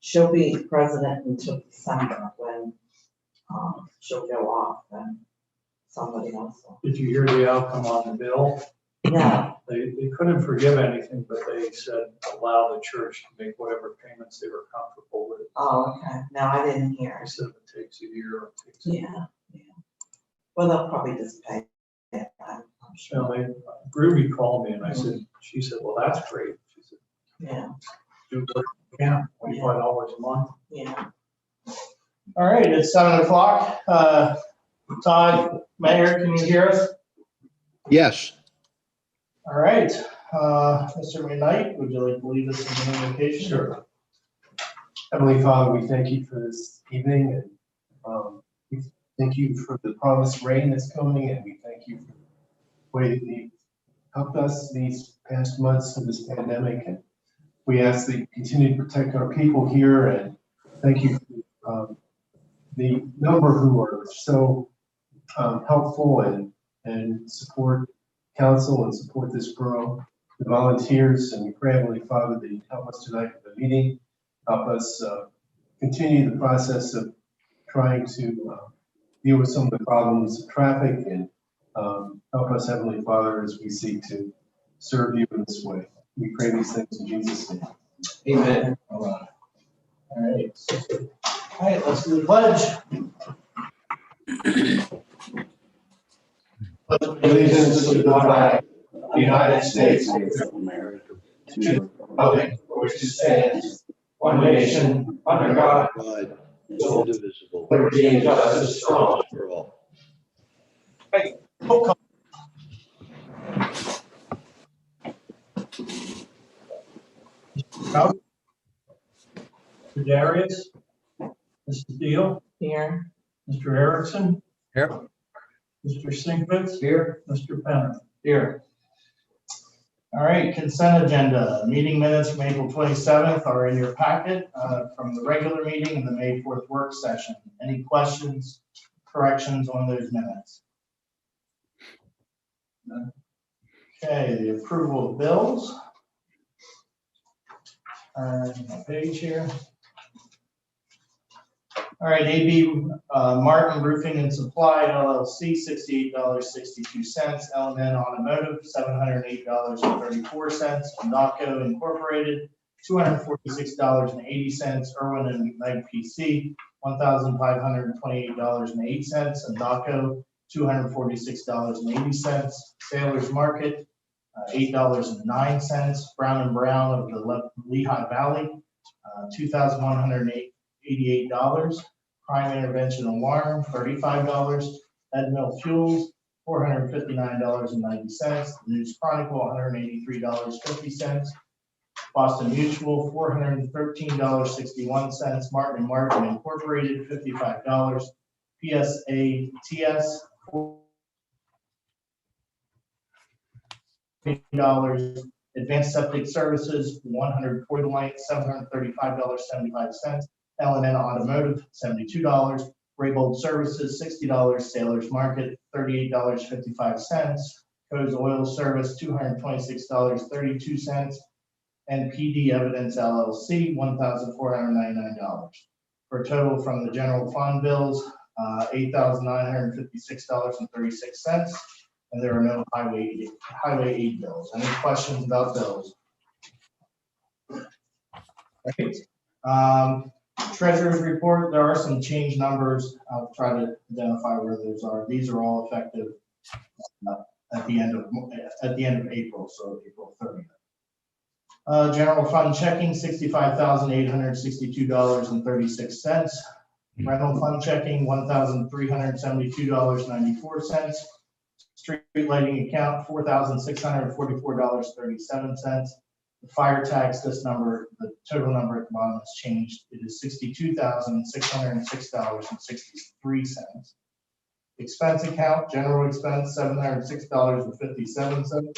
she'll be president until December when she'll go off and somebody else will. Did you hear the outcome on the bill? No. They couldn't forgive anything, but they said allow the church to make whatever payments they were comfortable with. Oh, okay. No, I didn't hear. They said if it takes a year, it takes a year. Yeah. Well, they'll probably just pay it. I'm So sure. Ruby called me and she said, well, that's great. She said, Yeah. do what you can, $25 a month. Yeah. All right, it's 7 o'clock. Todd, Mayor, can you hear us? Yes. All right, Mr. McKnight, would you like to lead us in the invocation? Sure. Heavenly Father, we thank you for this evening, and we thank you for the promised rain that's coming, and we thank you for the way that you've helped us these past months of this pandemic. And we ask that you continue to protect our people here, and thank you for the number who are so helpful and support council and support this borough, the volunteers, and we pray, Heavenly Father, that you help us tonight for the meeting, help us continue the process of trying to deal with some of the problems of traffic, and help us, Heavenly Father, as we seek to serve you in this way. We pray these things in Jesus' name. Amen. All right. All right, let's do the pledge. Pledge allegiance to the flag of the United States of America, to the republic for which it stands, one nation, under God, Indivisible. liberty and justice for all. For all. Roll call. Mr. Darius, Mrs. Deal, Here. Mr. Erickson, Here. Mr. Sinkovitz, Here. Mr. Penner. Here. All right, consent agenda. Meeting minutes from April 27th are in your packet from the regular meeting and the May 4th work session. Any questions, corrections on those minutes? None. Okay, the approval of bills. My page here. All right, AB Martin Roofing and Supply LLC, $68.62. L&N Automotive, $708.34. Naco Incorporated, $246.80. Irwin and McKnight PC, $1,528.08. And Naco, $246.80. Sailors Market, $8.09. Brown and Brown of the Lehigh Valley, $2,188. Crime Intervention Alarm, $35. Edmill Fuels, $459.90. News Chronicle, $183.50. Boston Mutual, $413.61. Martin & Martin Incorporated, $55. PSATS, $40. Advanced Septic Services, $140, $735.75. L&N Automotive, $72. Raybold Services, $60. Sailors Market, $38.55. Co's Oil Service, $226.32. And PD Evidence LLC, $1,499. For a total from the general fund bills, $8,956.36. And there are no highway aid bills. Any questions about bills? Right. Treasurer's report, there are some change numbers. I'll try to identify where those are. These are all effective at the end of April, so April 30th. General fund checking, $65,862.36. Rental fund checking, $1,372.94. Street lighting account, $4,644.37. The fire tax, this number, the total number at the bottom has changed. It is $62,606.63. Expense account, general expense, $706.57.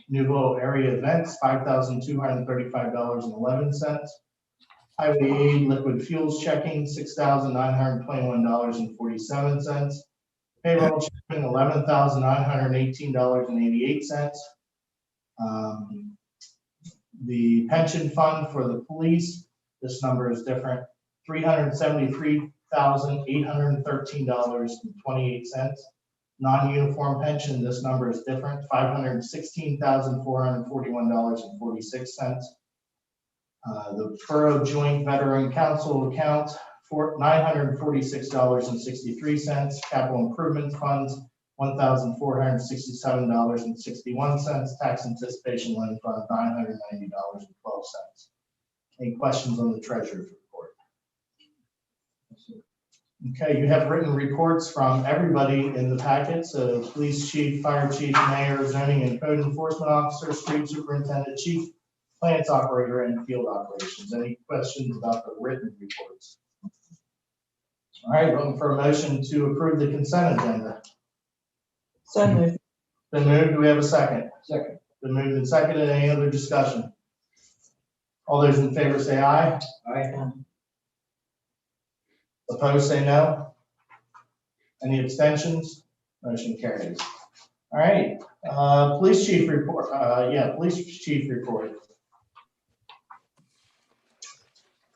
Newville area events, $5,235.11. Highway aid liquid fuels checking, $6,921.47. Payroll checking, $11,918.88. The pension fund for the police, This number is different, $373,813.28. Non-uniform pension, this number is different, $516,441.46. The Borough Joint Veteran Council account, for $946.63. Capital Improvement Funds, $1,467.61. Tax Anticipation Loan Fund, $990.12. Any questions on the treasurer's report? Okay, you have written reports from everybody in the packet. So police chief, fire chief, mayor, zoning and code enforcement officer, street superintendent, chief, plants operator, and field operations. Any questions about the written reports? All right, looking for a motion to approve the consent agenda. So moved. Been moved. Do we have a second? Second. Been moved and seconded. Any other discussion? All those in favor say aye. Aye. Opposed, say no. Any abstentions? Motion carries. All right, police chief report. Police chief report.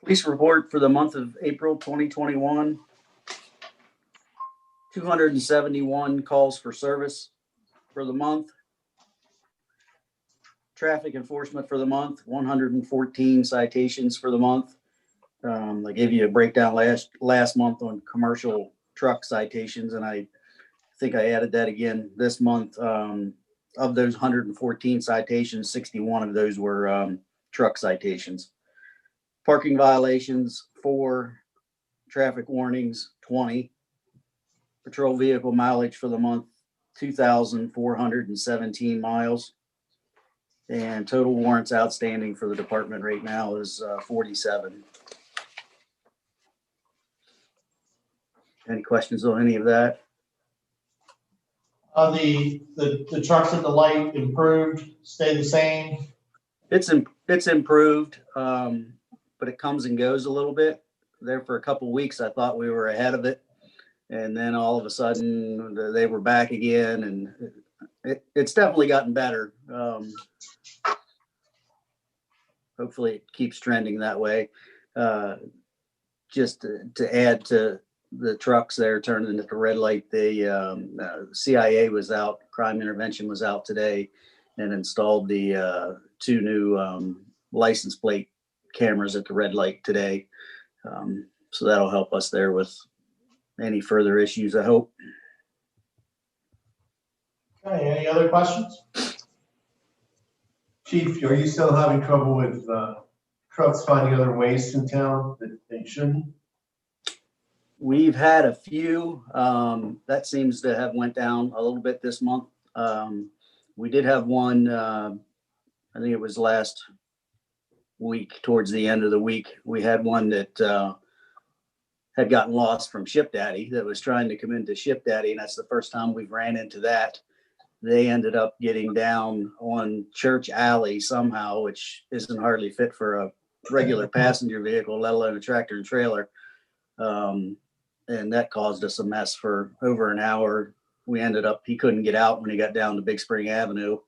Police report for the month of April 2021. 271 calls for service for the month. Traffic enforcement for the month, 114 citations for the month. I gave you a breakdown last month on commercial truck citations, and I think I added that again this month. Of those 114 citations, 61 of those were truck citations. Parking violations, 4. Traffic warnings, 20. Patrol vehicle mileage for the month, 2,417 miles. And total warrants outstanding for the department right now is 47. Any questions on any of that? The trucks at the light improved, stay the same. It's improved, but it comes and goes a little bit. There for a couple of weeks, I thought we were ahead of it, and then all of a sudden they were back again, and it's definitely gotten better. Hopefully it keeps trending that way. Just to add to the trucks there turning into the red light, the CIA was out, crime intervention was out today and installed the 2 new license plate cameras at the red light today. So that'll help us there with any further issues, I hope. Okay, any other questions? Chief, are you still having trouble with trucks finding other ways through town that they shouldn't? We've had a few, that seems to have went down a little bit this month. We did have one, I think it was last week, towards the end of the week. We had one that had gotten lost from Ship Daddy that was trying to come into Ship Daddy, and that's the first time we've ran into that. They ended up getting down on Church Alley somehow, which isn't hardly fit for a regular passenger vehicle, let alone a tractor and trailer. And that caused us a mess for over an hour. He couldn't get out when he got down to Big Spring Avenue,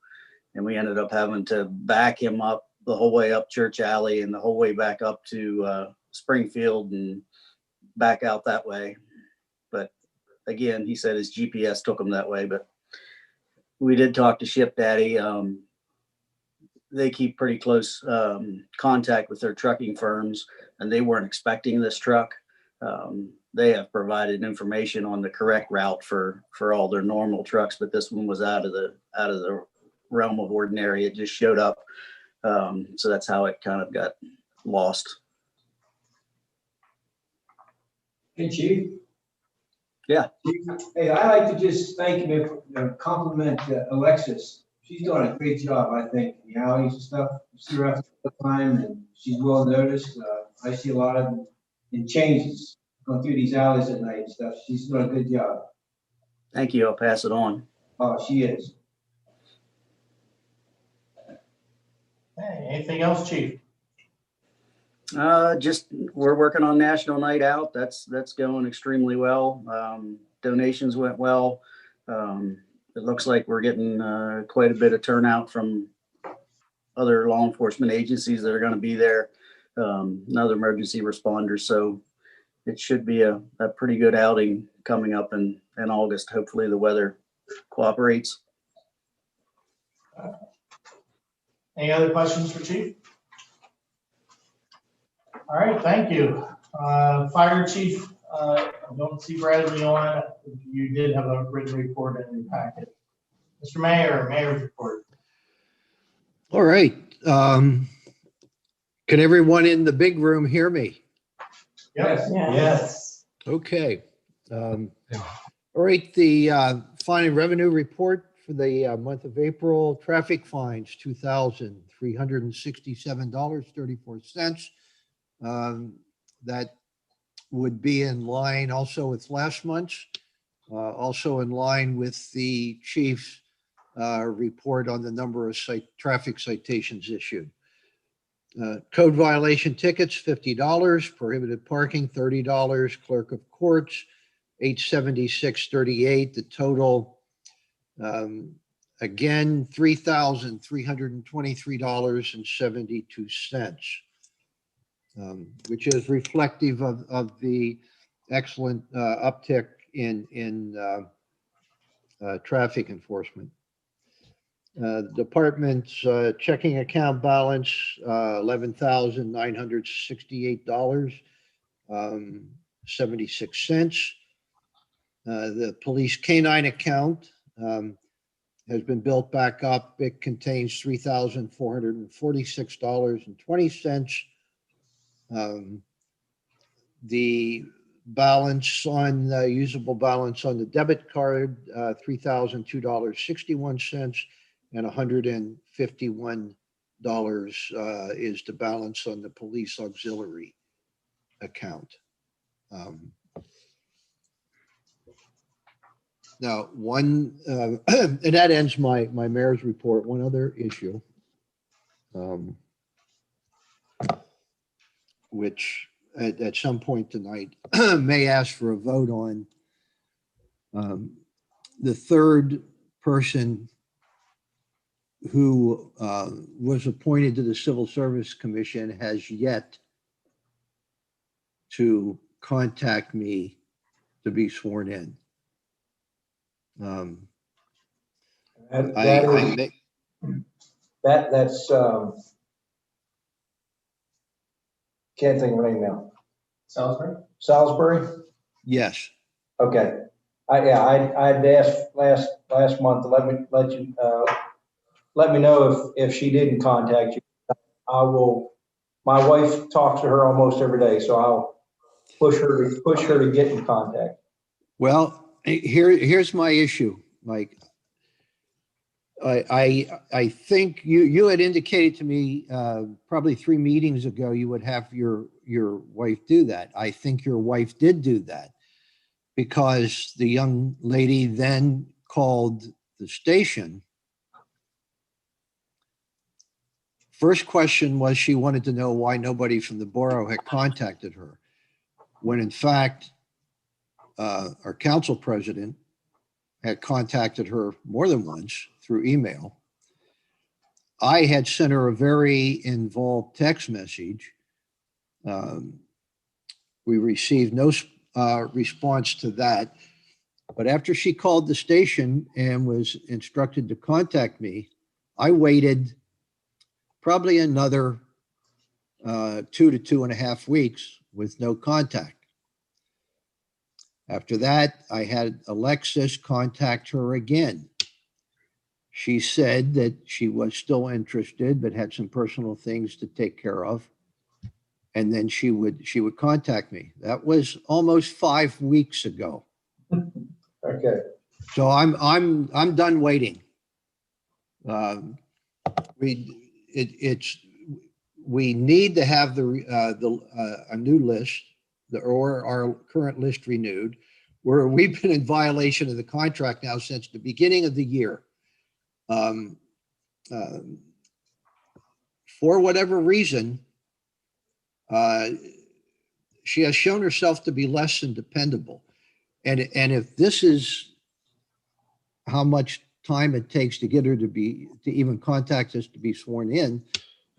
and we ended up having to back him up the whole way up Church Alley and the whole way back up to Springfield and back out that way. But again, he said his GPS took him that way, but we did talk to Ship Daddy. They keep pretty close contact with their trucking firms, and they weren't expecting this truck. They have provided information on the correct route for all their normal trucks, but this one was out of the realm of ordinary. It just showed up. So that's how it kind of got lost. Hey, Chief. Yeah. Hey, I'd like to just thank you, compliment Alexis. She's doing a great job, I think, in the alleys and stuff. You see her out the time, and she's well noticed. I see a lot of changes going through these alleys at night and stuff. She's doing a good job. Thank you. I'll pass it on. Oh, she is. Hey, anything else, Chief? Just we're working on National Night Out. That's going extremely well. Donations went well. It looks like we're getting quite a bit of turnout from other law enforcement agencies that are going to be there. another emergency responder. So it should be a pretty good outing coming up in August. Hopefully the weather cooperates. Any other questions for Chief? All right, thank you. Fire Chief, I don't see Bradley on. You did have a written report in your packet. Mr. Mayor, Mayor's report. All right. Can everyone in the big room hear me? Yes. Yes. Okay. All right, the fine and revenue report for the month of April, traffic fines, $2,367.34. That would be in line also with last month's, also in line with the chief's report on the number of traffic citations issued. Code violation tickets, $50, prohibited parking, $30, clerk of courts, $876.38. The total, again, $3,323.72, which is reflective of the excellent uptick in traffic enforcement. Department's checking account balance, $11,968.76. The police canine account has been built back up. It contains $3,446.20. The balance on the usable balance on the debit card, $3,002.61, and $151 is the balance on the police auxiliary account. Now, and that ends my mayor's report. One other issue, which at some point tonight may ask for a vote on. The third person who was appointed to the Civil Service Commission has yet to contact me to be sworn in. That's can't think of her name now. Salisbury? Yes. Okay. I'd asked last month to let me know if she didn't contact you. My wife talks to her almost every day, so I'll push her to get in contact. Well, here's my issue, Mike. I think you had indicated to me probably 3 meetings ago you would have your wife do that. I think your wife did do that because the young lady then called the station. First question was she wanted to know why nobody from the borough had contacted her, when in fact our council president had contacted her more than once through email. I had sent her a very involved text message. We received no response to that. But after she called the station and was instructed to contact me, I waited probably another 2 to 2.5 weeks with no contact. After that, I had Alexis contact her again. She said that she was still interested, but had some personal things to take care of. And then she would contact me. That was almost 5 weeks ago. Okay. So I'm done waiting. We need to have a new list or our current list renewed, where we've been in violation of the contract now since the beginning of the year. For whatever reason, she has shown herself to be less than dependable. And if this is how much time it takes to get her to even contact us to be sworn in,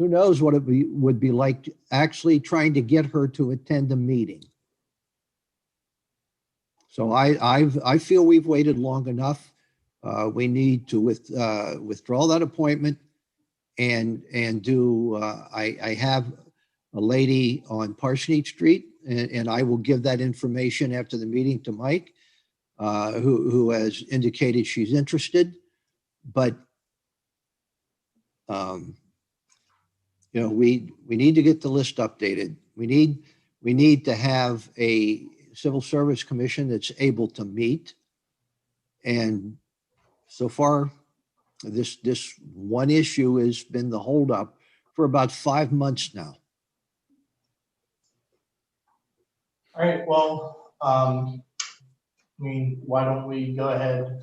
who knows what it would be like actually trying to get her to attend a meeting. So I feel we've waited long enough. We need to withdraw that appointment and do, I have a lady on Parsonage Street, and I will give that information after the meeting to Mike, who has indicated she's interested. But, we need to get the list updated. We need to have a Civil Service Commission that's able to meet. And so far, this one issue has been the holdup for about 5 months now. All right, well, why don't we go ahead?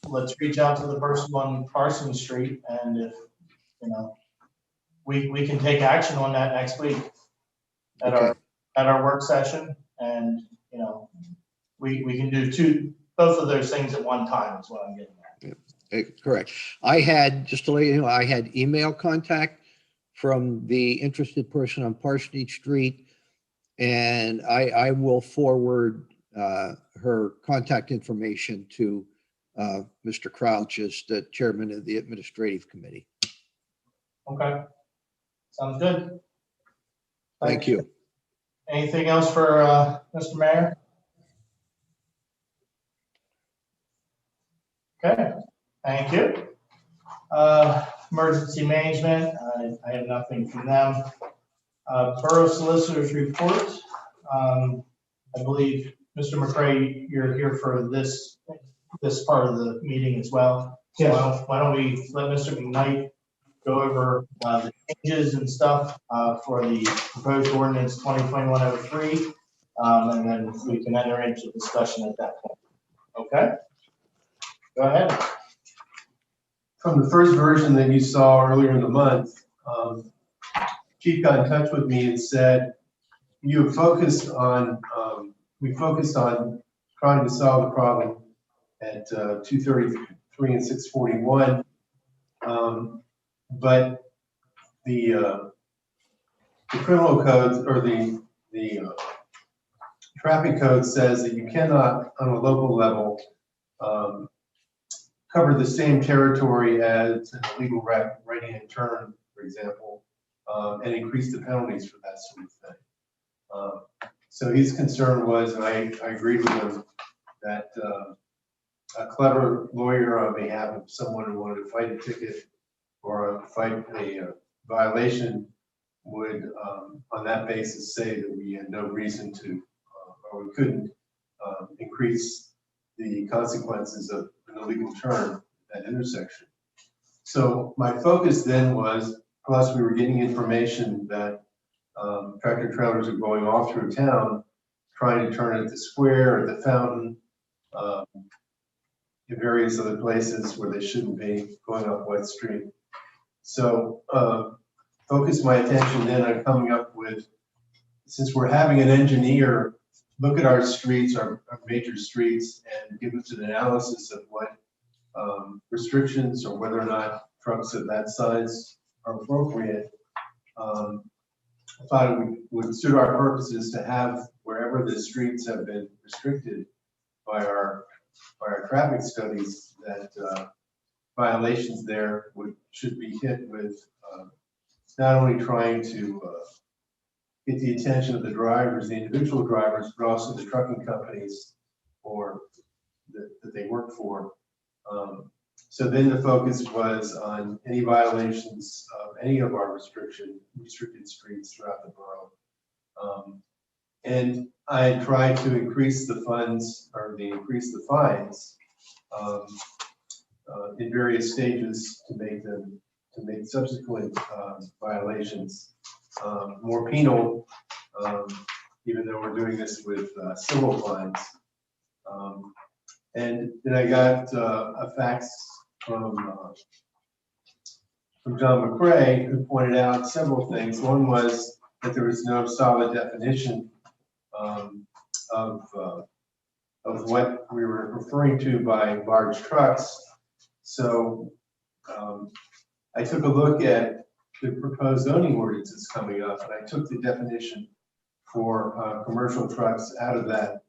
Let's reach out to the person on Carson Street, and if, we can take action on that next week at our work session, and, we can do both of those things at one time is what I'm getting at. Correct. I had, just to let you know, I had email contact from the interested person on Parsonage Street, and I will forward her contact information to Mr. Crouch as the chairman of the administrative committee. Okay, sounds good. Thank you. Anything else for Mr. Mayor? Okay, thank you. Emergency management, I have nothing from them. Borough solicitors report. I believe, Mr. McCray, you're here for this part of the meeting as well. So Yes. why don't we let Mr. McKnight go over the changes and stuff for the proposed ordinance 2021-03, and then we can enter into discussion at that point. Okay? Go ahead. From the first version that you saw earlier in the month, Chief got in touch with me and said, we focused on trying to solve the problem at 233 and 641. But the criminal code, or the traffic code, says that you cannot, on a local level, cover the same territory as an illegal right-hand turn, for example, and increase the penalties for that sort of thing. So his concern was, and I agreed with him, that a clever lawyer on behalf of someone who wanted to fight a ticket or fight a violation would, on that basis, say that we had no reason to, or we couldn't increase the consequences of an illegal turn at that intersection. So my focus then was, plus we were getting information that tractor trailers are going off through town, trying to turn at the square or the fountain, in various other places where they shouldn't be, going up White Street. So focused my attention then on coming up with, since we're having an engineer look at our streets, our major streets, and give us an analysis of what restrictions or whether or not trucks of that size are appropriate, I thought it would suit our purposes to have, wherever the streets have been restricted by our traffic studies, that violations there should be hit with not only trying to get the attention of the drivers, the individual drivers, but also the trucking companies that they work for. So then the focus was on any violations of any of our restricted streets throughout the borough. And I tried to increase the funds, or increase the fines in various stages to make subsequent violations more penal, even though we're doing this with civil fines. And then I got a fax from John McCray, who pointed out several things. One was that there was no solid definition of what we were referring to by large trucks. So I took a look at the proposed zoning ordinance is coming up, and I took the definition for commercial trucks out of that,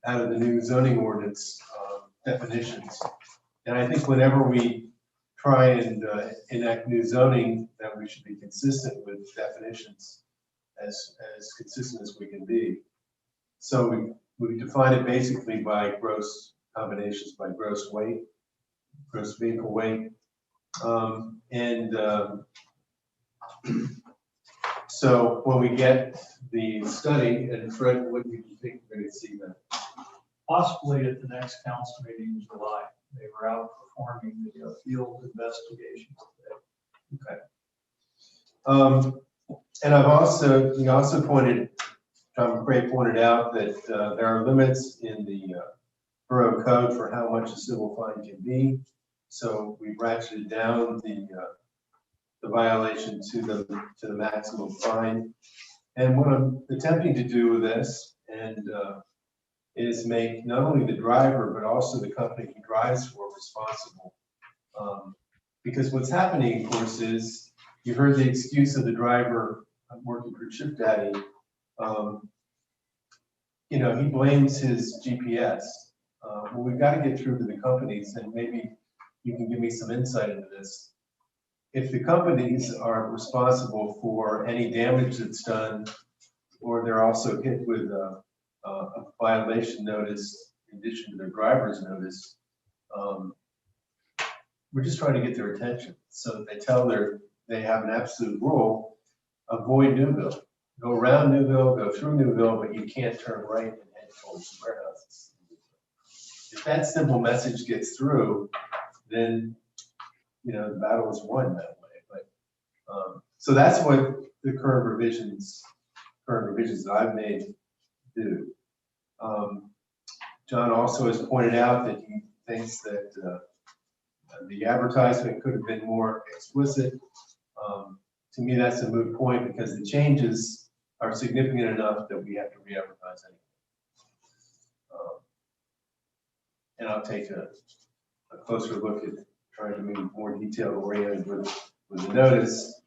out of the new zoning ordinance definitions. And I think whenever we try and enact new zoning, that we should be consistent with definitions, as consistent as we can be. So we define it basically by gross combinations, by gross weight, gross vehicle weight. So when we get the study, and Fred, what do you think we're going to see then? Possibly at the next council meeting in July. They were out performing the field investigations today. Okay. And we also pointed, Tom McRae pointed out that there are limits in the borough code for how much a civil fine can be. So we ratcheted down the violation to the maximum fine. And what I'm attempting to do with this is make not only the driver, but also the company he drives for responsible. Because what's happening, of course, is you heard the excuse of the driver working for Chip Daddy. You know, he blames his GPS. Well, we've got to get through to the companies, and maybe you can give me some insight into this. If the companies are responsible for any damage that's done, or they're also hit with a violation notice in addition to their driver's notice, we're just trying to get their attention. So they have an absolute rule: avoid Newville. Go around Newville, go through Newville, but you can't turn right and head towards the warehouses. If that simple message gets through, then the battle is won that way. But so that's what the current revisions that I've made do. John also has pointed out that he thinks that the advertisement could have been more explicit. To me, that's a moot point because the changes are significant enough that we have to re-advertise anyway. And I'll take a closer look at trying to be more detail oriented with the notice.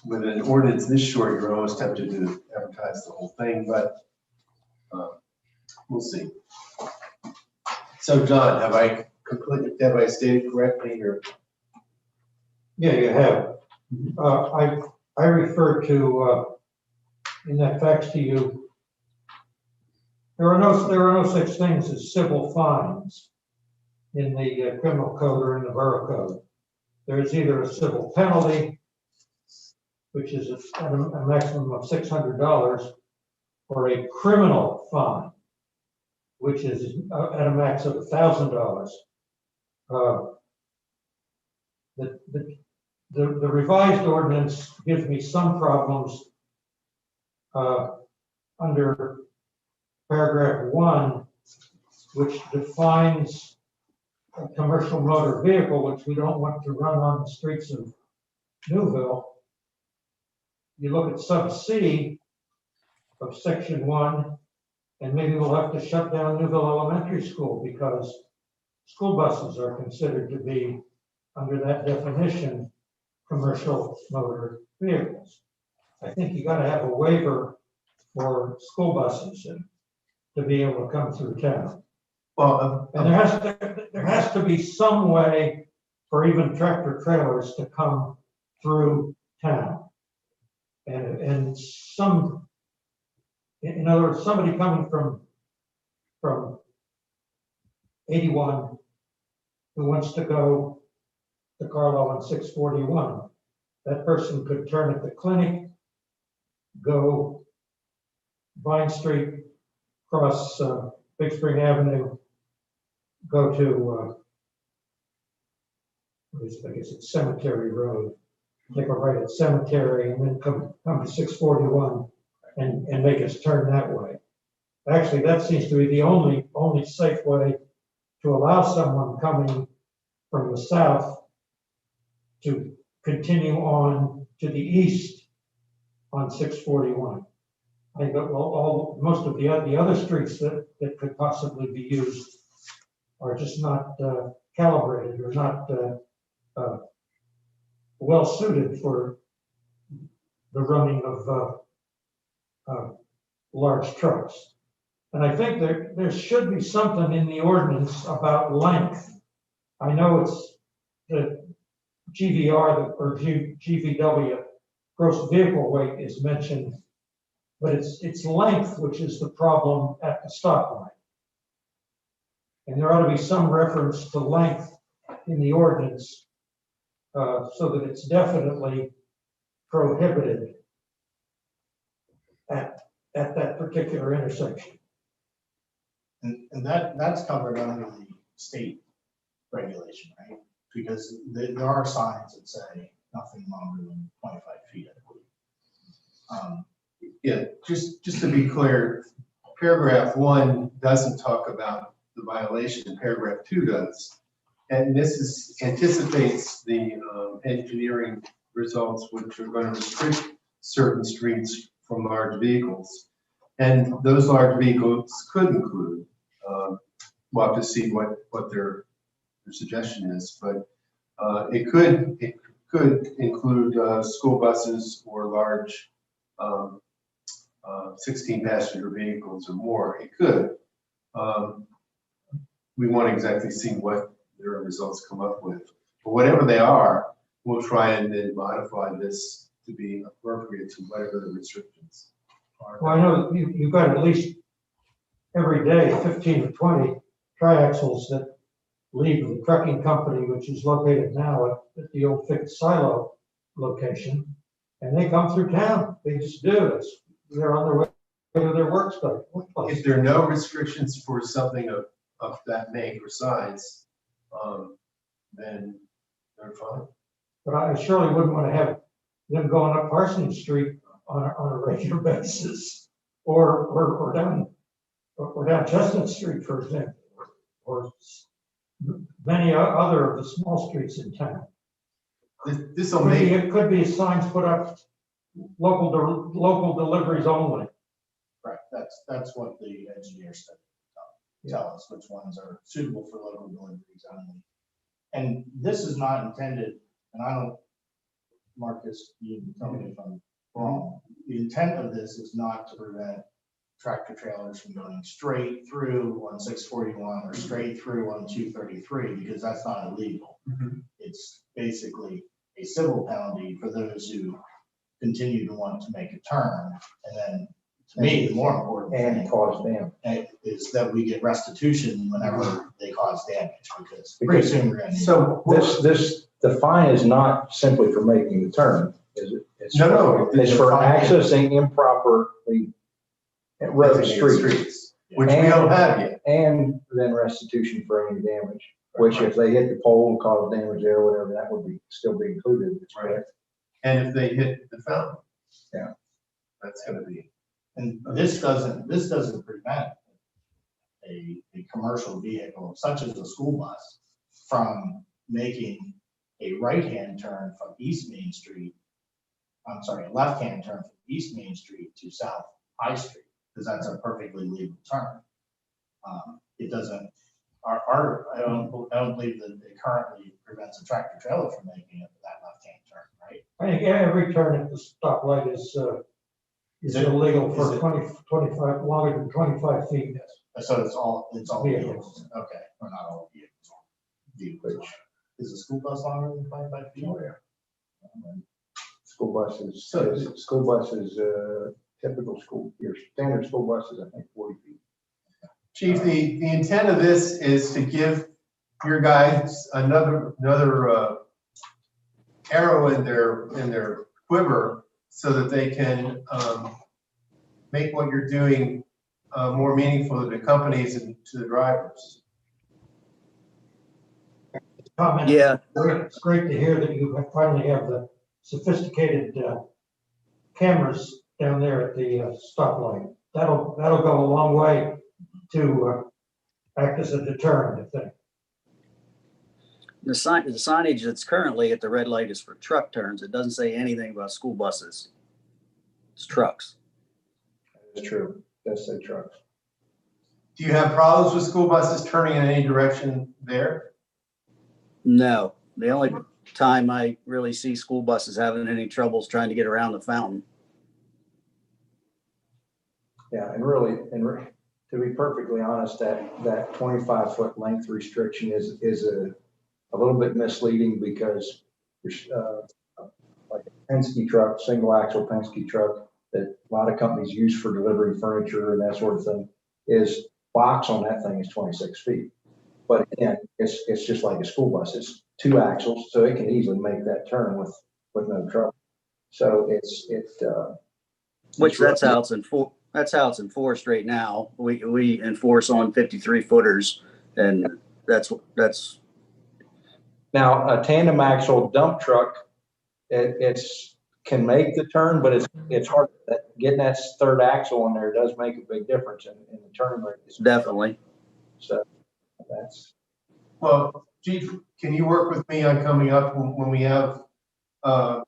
With an ordinance this short, you're almost tempted to advertise the whole thing, but we'll see. So, John, have I stated correctly or? Yeah, you have. I refer to, in that fax to you, there are no such things as civil fines in the criminal code or in the borough code. There is either a civil penalty, which is at a maximum of $600, or a criminal fine, which is at a max of $1,000. The revised ordinance gives me some problems under paragraph 1, which defines a commercial motor vehicle, which we don't want to run on the streets of Newville. You look at sub C of section 1, and maybe we'll have to shut down Newville Elementary School because school buses are considered to be, under that definition, commercial motor vehicles. I think you got to have a waiver for school buses to be able to come through town. Well, And there has to be some way for even tractor trailers to come through town. And in other words, somebody coming from 81 who wants to go to Carlo on 641, that person could turn at the clinic, go Vine Street, cross Big Spring Avenue, go to, I guess it's Cemetery Road, take a right at Cemetery, and then come to 641 and make us turn that way. Actually, that seems to be the only safe way to allow someone coming from the south to continue on to the east on 641. I think that most of the other streets that could possibly be used are just not calibrated or not well suited for the running of large trucks. And I think there should be something in the ordinance about length. I know it's the GVR or GVW, gross vehicle weight, is mentioned, but it's length which is the problem at the stoplight. And there ought to be some reference to length in the ordinance so that it's definitely prohibited at that particular intersection. And that's covered under the state regulation, right? Because there are signs that say nothing longer than 25 feet, I believe. Yeah, just to be clear, paragraph 1 doesn't talk about the violation, paragraph 2 does. And this anticipates the engineering results, which are going to restrict certain streets from large vehicles. And those large vehicles could include, we'll have to see what their suggestion is, but it could include school buses or large 16 passenger vehicles or more. It could. We won't exactly see what their results come up with, but whatever they are, we'll try and then modify this to be appropriate to whatever the restrictions are. Well, I know you've got at least every day 15 or 20 triaxles that leave the trucking company, which is located now at the old fixed silo location, and they come through town. They just do. They're on their way to their workplace. If there are no restrictions for something of that make or size, then they're fine. But I surely wouldn't want to have them going up Parsons Street on a regular basis, or down Chestnut Street, for example, or many other of the small streets in town. This will make It could be signs put up, local deliveries only. Right, that's what the engineers tell us, which ones are suitable for local deliveries only. And this is not intended, and I don't, Marcus, you can tell me if I'm wrong. The intent of this is not to prevent tractor trailers from going straight through on 641 or straight through on 233, because that's not illegal. It's basically a civil penalty for those who continue to want to make a turn. And then, to me, the more important thing cause damage is that we get restitution whenever they cause damage, because pretty soon we're gonna need. So the fine is not simply for making the turn, is it? No. It's for accessing improperly road streets. Which we don't have yet. And then restitution for any damage, which if they hit the pole and cause damage there, or whatever, that would still be included, correct? And if they hit the fountain. Yeah. That's gonna be. And this doesn't prevent a commercial vehicle such as a school bus from making a right-hand turn from East Main Street. I'm sorry, a left-hand turn from East Main Street to South High Street, because that's a perfectly legal turn. It doesn't, I don't believe that it currently prevents a tractor trailer from making it that left-hand turn, right? I think every turn at the stoplight is illegal for 25, longer than 25 feet. So it's all Vehicles. vehicles, okay, or not all vehicles. Is a school bus longer than 25 feet? Oh, yeah. School buses, typical school, your standard school buses, I think 40 feet. Chief, the intent of this is to give your guys another arrow in their quiver so that they can make what you're doing more meaningful to the companies and to the drivers. Comment. Yeah. It's great to hear that you finally have the sophisticated cameras down there at the stoplight. That'll go a long way to act as a deterrent, I think. The signage that's currently at the red light is for truck turns. It doesn't say anything about school buses. It's trucks. That's true. That's the trucks. Do you have problems with school buses turning in any direction there? No, the only time I really see school buses having any troubles trying to get around the fountain. Yeah, and really, to be perfectly honest, that 25-foot length restriction is a little bit misleading because there's like a Penske truck, single axle Penske truck that a lot of companies use for delivering furniture and that sort of thing, is box on that thing is 26 feet. But again, it's just like a school bus. It's 2 axles, so it can easily make that turn with no trouble. So Which that's how it's enforced right now. We enforce on 53 footers, and that's now a tandem axle dump truck. It's can make the turn, but it's hard. Getting that third axle on there does make a big difference in the turn rate. definitely. So that's. Well, Chief, can you work with me on coming up when we have a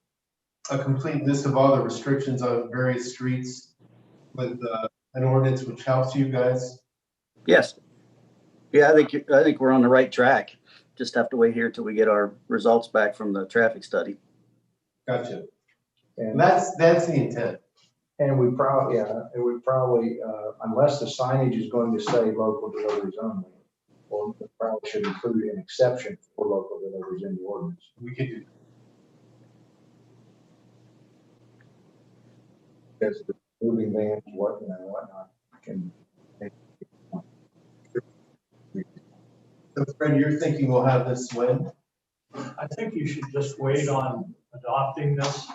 complete list of all the restrictions on various streets with an ordinance which helps you guys? Yes. Yeah, I think we're on the right track. Just have to wait here till we get our results back from the traffic study. Gotcha. And That's the intent. And we probably, unless the signage is going to say local deliveries only, or we probably should include an exception for local deliveries in the ordinance. We could do. Because the moving vans, whatnot can. So Fred, you're thinking we'll have this when? I think you should just wait on adopting this,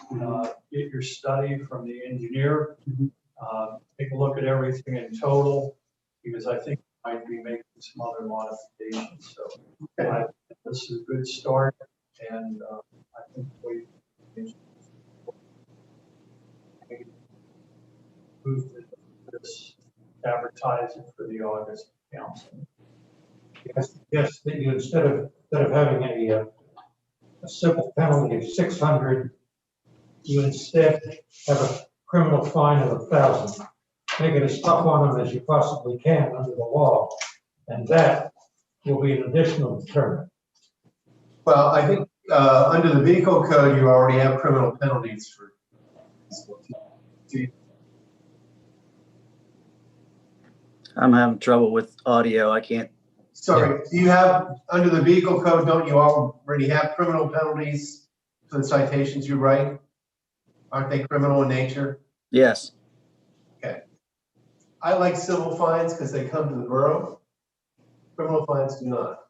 get your study from the engineer, take a look at everything in total, because I think you might be making some other modifications. So this is a good start, and I think we move this, advertise it for the August council. Yes, that you instead of having a civil penalty of 600, you instead have a criminal fine of 1,000. Make it as tough on them as you possibly can under the law, and that will be an additional deterrent. Well, I think under the vehicle code, you already have criminal penalties for. I'm having trouble with audio. I can't. Sorry, do you have, under the vehicle code, don't you already have criminal penalties for the citations you write? Aren't they criminal in nature? Yes. Okay. I like civil fines because they come to the borough. Criminal fines do not.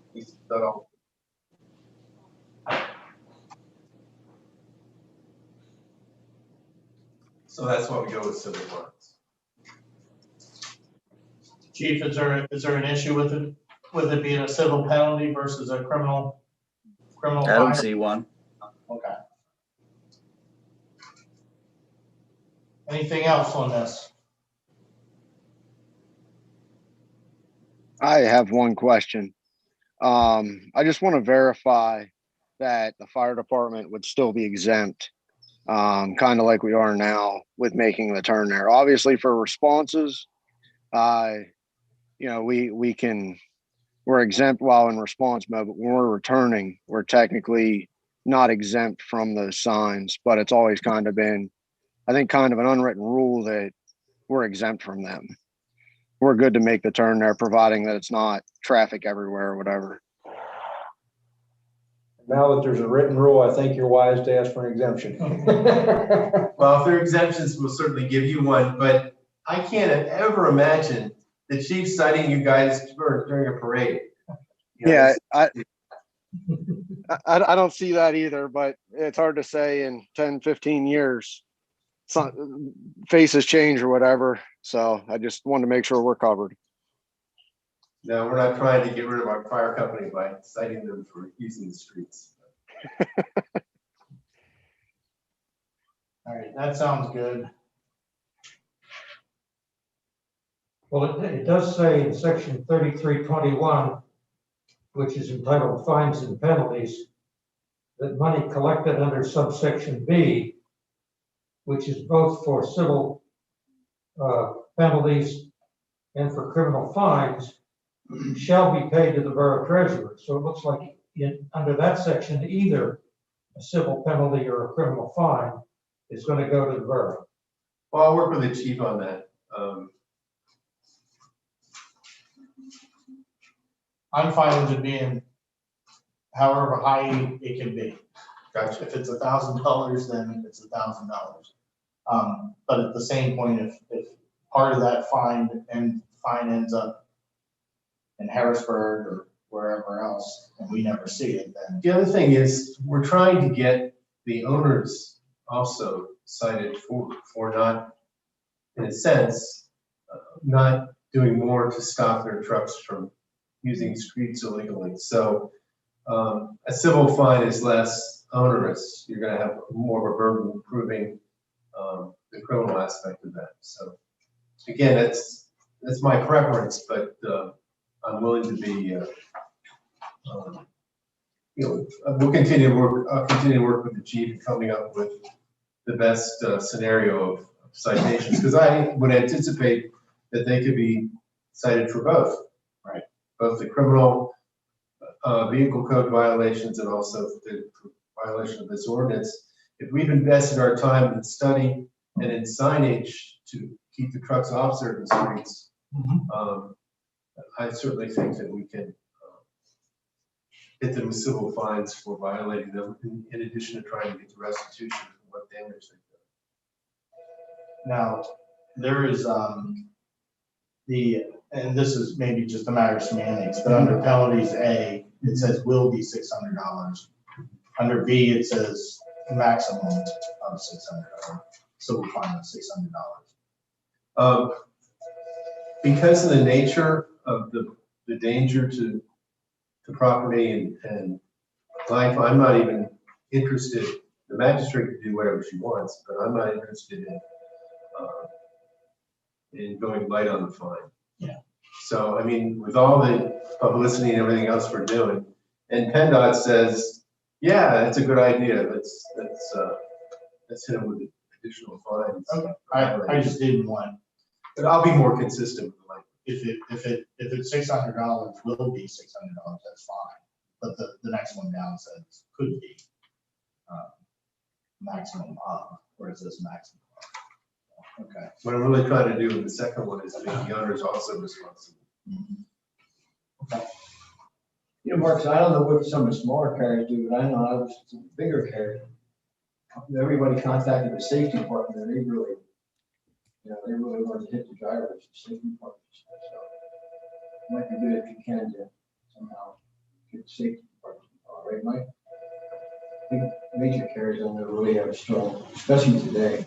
At least not all. So that's why we go with civil fines. Chief, is there an issue with it being a civil penalty versus a criminal I don't fine? see one. Okay. Anything else on this? I have one question. I just want to verify that the fire department would still be exempt, kind of like we are now with making the turn there. Obviously for responses, we're exempt while in response mode, but when we're returning, we're technically not exempt from those signs, but it's always kind of been, I think, kind of an unwritten rule that we're exempt from them. We're good to make the turn there, providing that it's not traffic everywhere or whatever. Now that there's a written rule, I think you're wise to ask for an exemption. Well, if there are exemptions, we'll certainly give you one, but I can't ever imagine the chief citing you guys during a parade. Yeah, I don't see that either, but it's hard to say in 10, 15 years. Faces change or whatever. So I just wanted to make sure we're covered. No, we're not trying to get rid of our fire company by citing them for using the streets. All right, that sounds good. Well, it does say in section 3321, which is entitled Fines and Penalties, that money collected under subsection B, which is both for civil penalties and for criminal fines, shall be paid to the borough treasurer. So it looks like under that section, either a civil penalty or a criminal fine is going to go to the borough. Well, I'll work with the chief on that. I'm fine with it being however high it can be. Gotcha. If it's $1,000, then it's $1,000. But at the same point, if part of that fine ends up in Harrisburg or wherever else, and we never see it, then The other thing is, we're trying to get the owners also cited for not, in a sense, not doing more to stop their trucks from using streets illegally. So a civil fine is less onerous. You're going to have more of a burden proving the criminal aspect of that. So again, that's my preference, but I'm willing to be. We'll continue to work. I'll continue to work with the chief in coming up with the best scenario of citations, because I would anticipate that they could be cited for both. Right. Both the criminal vehicle code violations and also the violation of this ordinance. If we've invested our time in study and in signage to keep the trucks off certain streets, I certainly think that we can hit them with civil fines for violating them, in addition to trying to get the restitution for what damage they've done. now there is and this is maybe just a matter of semantics, but under penalties A, it says will be $600. Under B, it says maximum of $600. So we'll find $600. Because of the nature of the danger to property and life, I'm not even interested. The magistrate can do whatever she wants, but I'm not interested in going light on the fine. Yeah. So, I mean, with all the publicity and everything else we're doing, and PennDOT says, yeah, that's a good idea. Let's hit them with additional fines. Okay. I just didn't want, But I'll be more consistent with the language. if it's $600, will be $600, that's fine. But the next one down says could be maximum of, where it says maximum of. Okay. What I'm really trying to do with the second one is make the owners also responsible. You know, Mark, so I don't know what some of the smaller carriers do, but I know I was some bigger carriers. Everybody contacted the safety department, and they really wanted to hit the drivers, the safety department. So it might be good if you can to somehow get the safety department, all right, Mike? I think major carriers on there really have a strong, especially today.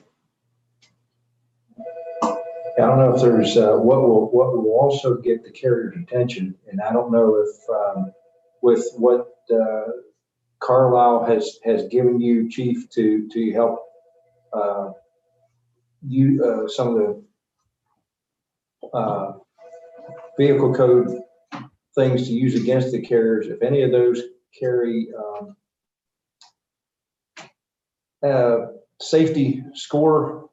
I don't know if there's, what will also get the carrier's attention, and I don't know if, with what Carlisle has given you, Chief, to help you, some of the vehicle code things to use against the carriers, if any of those carry safety score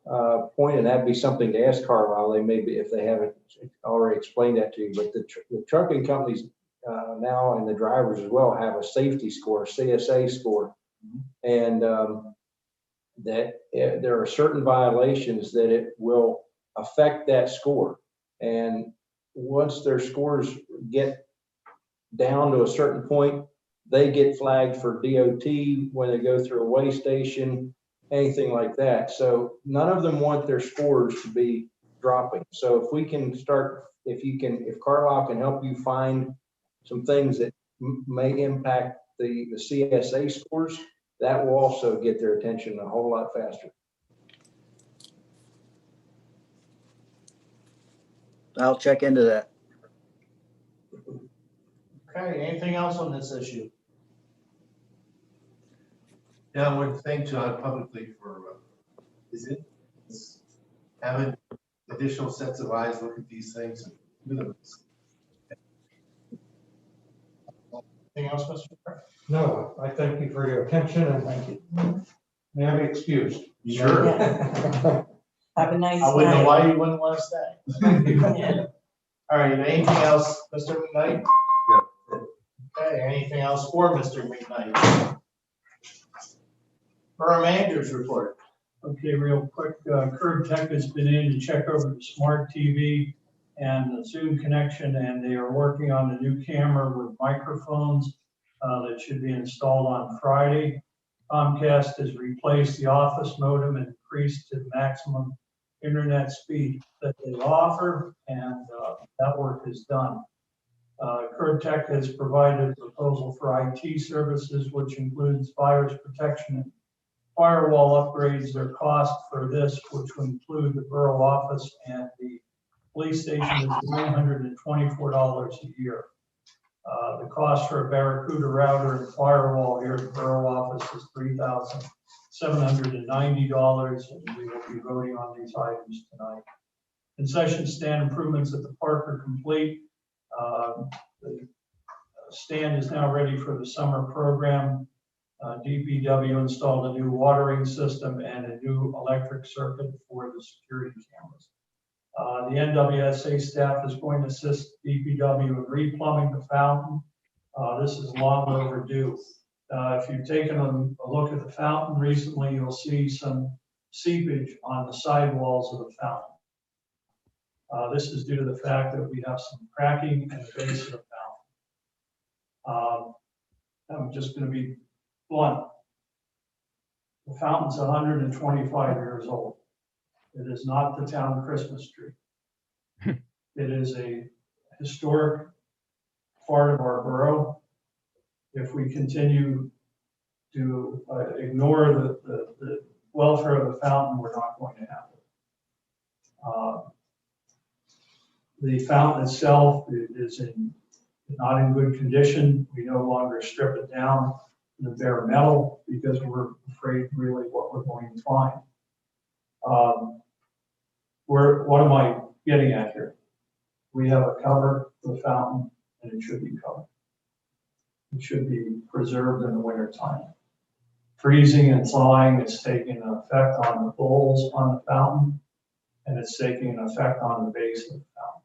point, and that'd be something to ask Carlisle. They may be, if they haven't already explained that to you, but the trucking companies now, and the drivers as well, have a safety score, CSA score, and that there are certain violations that it will affect that score. And once their scores get down to a certain point, they get flagged for DOT when they go through a weigh station, anything like that. So none of them want their scores to be dropping. So if we can start, if Carlisle can help you find some things that may impact the CSA scores, that will also get their attention a whole lot faster. I'll check into that. Okay, anything else on this issue? Now, I want to thank John publicly for having additional sets of eyes look at these things and do them. Anything else, Mr. Clerk? No, I thank you for your attention and Thank you. may I be excused. Sure. Have a nice I wouldn't know night. why you wouldn't want to stay. Yeah. All right, anything else, Mr. McKnight? No. Okay, anything else for Mr. McKnight? Borough Manager's report. Okay, real quick, Curb Tech has been in to check over the smart TV and the Zoom connection, and they are working on a new camera with microphones that should be installed on Friday. Comcast has replaced the office modem and increased to the maximum internet speed that they offer, and that work is done. Curb Tech has provided a proposal for IT services, which includes virus protection and firewall upgrades. Their cost for this, which will include the borough office and the police station, is $924 a year. The cost for a Barracuda router and firewall here at the borough office is $3,790, and we will be voting on these items tonight. Concession stand improvements at the park are complete. The stand is now ready for the summer program. DPW installed a new watering system and a new electric circuit for the security cameras. The NWSA staff is going to assist DPW in replumbing the fountain. This is long overdue. If you've taken a look at the fountain recently, you'll see some seepage on the sidewalls of the fountain. This is due to the fact that we have some cracking in the base of the fountain. I'm just going to be blunt. The fountain's 125 years old. It is not the town Christmas tree. It is a historic part of our borough. If we continue to ignore the welfare of the fountain, we're not going to have it. The fountain itself is not in good condition. We no longer strip it down to the bare metal because we're afraid really what we're going to find. What am I getting at here? We have a cover for the fountain, and it should be covered. It should be preserved in the winter time. Freezing and thawing is taking an effect on the bowls on the fountain, and it's taking an effect on the base of the fountain.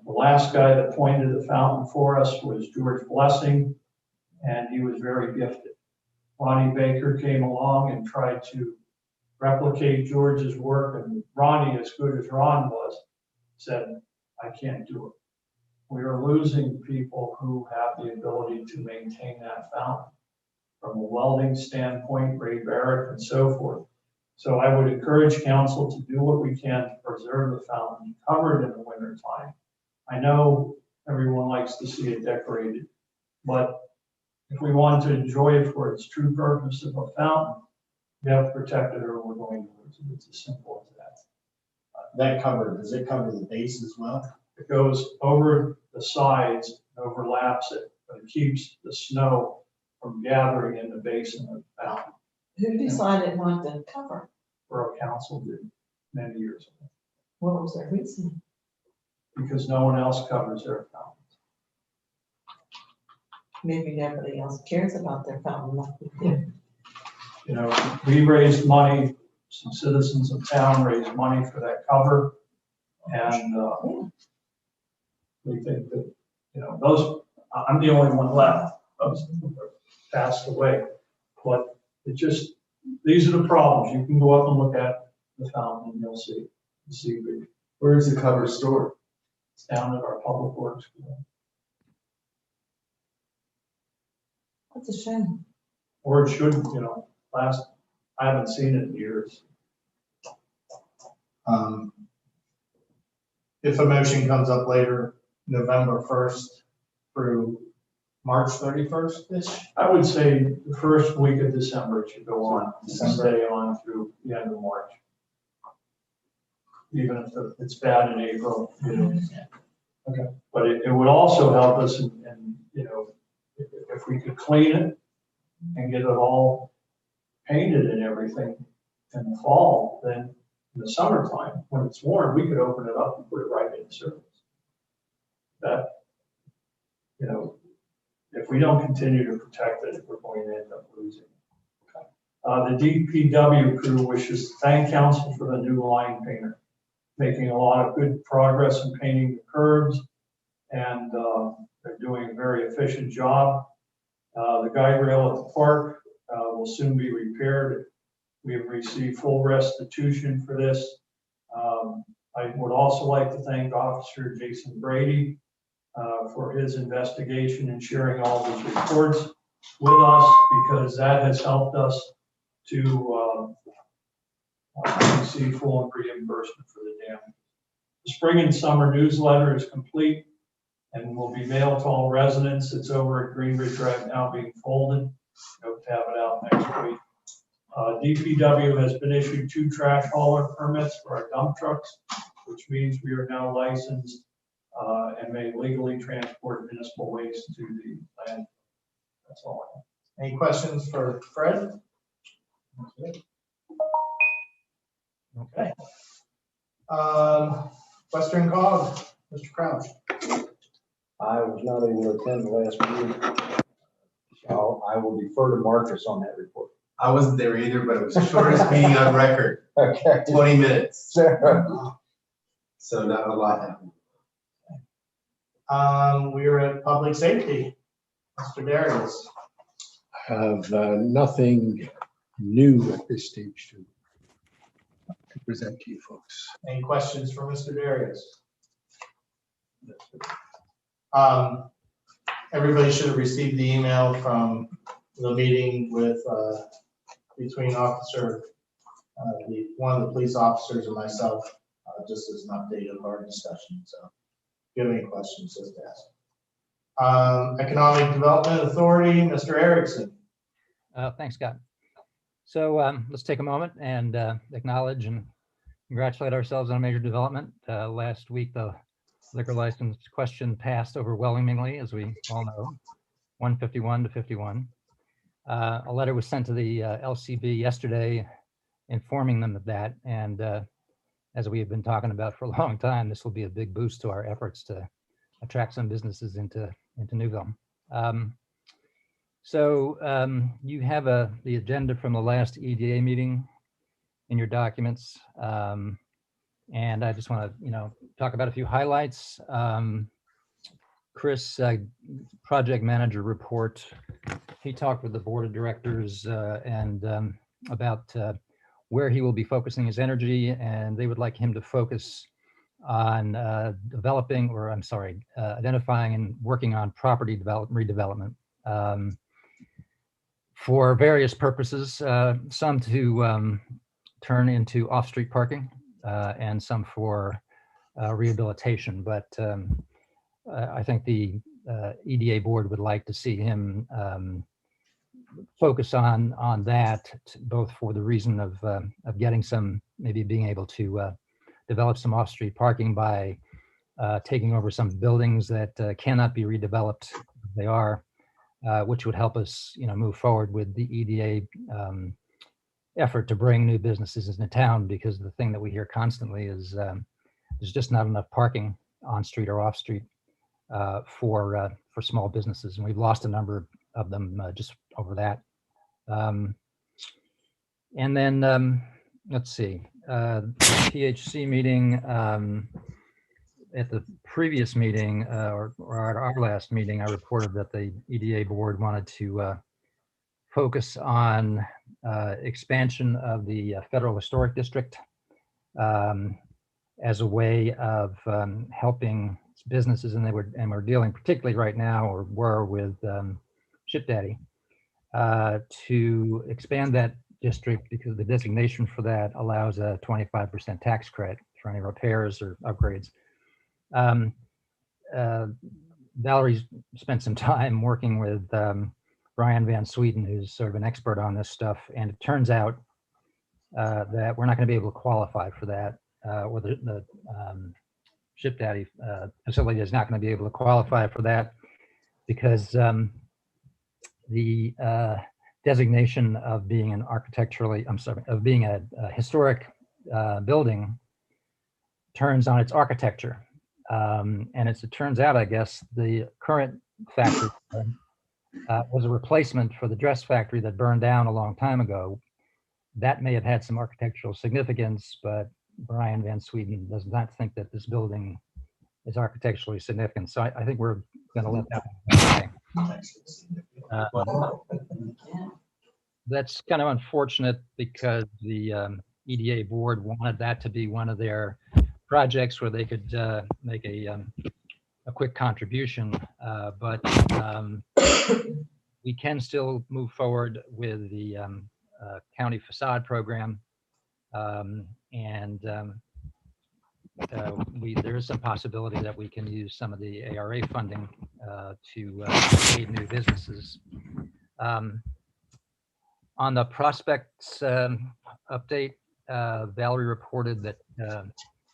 The last guy that pointed the fountain for us was George Blessing, and he was very gifted. Ronnie Baker came along and tried to replicate George's work, and Ronnie, as good as Ron was, said, I can't do it. We are losing people who have the ability to maintain that fountain from a welding standpoint, Ray Barrett, and so forth. So I would encourage council to do what we can to preserve the fountain, cover it in the winter time. I know everyone likes to see it decorated, but if we want to enjoy it for its true purpose of a fountain, we have to protect it or we're going to lose it. It's as simple as that. That cover, does it cover the base as well? It goes over the sides, overlaps it, but it keeps the snow from gathering in the basin of the fountain. Who decided not to cover? Borough Council did many years ago, What was their reason? because no one else covers their fountains. Maybe nobody else cares about their fountain like we do. You know, we raised money, some citizens of town raised money for that cover. And we think that, you know, I'm the only one left. Those passed away. But it just, these are the problems. You can go up and look at the fountain and you'll see. Where is the cover stored? It's down at our public works. That's a shame. Or it should, you know, I haven't seen it in years. If a motion comes up later, November 1st through March 31st-ish? I would say the first week of December it should go on, December. stay on through the end of March. Even if it's bad in April, you know. Okay, but it would also help us in, you know, if we could clean it and get it all painted and everything in the fall, then in the summertime, when it's warm, we could open it up and put it right in the surface. That, you know, if we don't continue to protect it, we're going to end up losing. The DPW crew wishes to thank council for the new line painter, making a lot of good progress in painting the curbs and they're doing a very efficient job. The guide rail at the park will soon be repaired. We have received full restitution for this. I would also like to thank Officer Jason Brady for his investigation and sharing all of his reports with us, because that has helped us to receive full reimbursement for the damage. The spring and summer newsletter is complete and will be mailed to all residents. It's over at Greenridge right now being folded. Hope to have it out next week. DPW has been issued 2 trash hauler permits for our dump trucks, which means we are now licensed and may legally transport municipal waste to the land. That's all I have. Any questions for Fred? Okay. Western Cog, Mr. Crouch. I was not able to attend the last meeting. So I will defer to Marcus on that report. I wasn't there either, but it was the shortest meeting on record, Okay. 20 minutes. So, So not a lot happened. We are at public safety. Mr. Darius. Have nothing new at this stage to present to you folks. Any questions for Mr. Darius? Everybody should have received the email from the meeting with, between officer, one of the police officers and myself, just as an update of our discussion. So if you have any questions, just ask. Economic Development Authority, Mr. Erickson. Thanks, Scott. So let's take a moment and acknowledge and congratulate ourselves on a major development. Last week, the liquor license question passed overwhelmingly, as we all know, 151 to 51. A letter was sent to the LCB yesterday informing them of that. And as we have been talking about for a long time, this will be a big boost to our efforts to attract some businesses into Newville. You have the agenda from the last EDA meeting in your documents. And I just want to, talk about a few highlights. Chris, project manager report, he talked with the board of directors and about where he will be focusing his energy, and they would like him to focus on identifying and working on property redevelopment for various purposes, some to turn into off-street parking and some for rehabilitation. But I think the EDA board would like to see him focus on that, both for the reason of getting some, maybe being able to develop some off-street parking by taking over some buildings that cannot be redeveloped. They are, which would help us, move forward with the EDA effort to bring new businesses into town, because the thing that we hear constantly is there's just not enough parking on street or off street for small businesses, and we've lost a number of them just over that. And then let's see, PHC meeting at the previous meeting or at our last meeting, I reported that the EDA board wanted to focus on expansion of the Federal Historic District as a way of helping businesses, and we're dealing particularly right now, or were with Ship Daddy, to expand that district, because the designation for that allows a 25% tax credit for any repairs or upgrades. Valerie's spent some time working with Brian Van Sweden, who's sort of an expert on this stuff, and it turns out that we're not going to be able to qualify for that, or the Ship Daddy facility is not going to be able to qualify for that, because the designation of being an of being a historic building turns on its architecture. And it turns out, I guess, the current factory was a replacement for the dress factory that burned down a long time ago. That may have had some architectural significance, but Brian Van Sweden does not think that this building architecturally significant. So I think we're going to let that one. That's kind of unfortunate because the EDA board wanted that to be one of their projects where they could make a quick contribution, but we can still move forward with the county facade program, and there is some possibility that we can use some of the ARA funding to aid new businesses. On the prospects update, Valerie reported that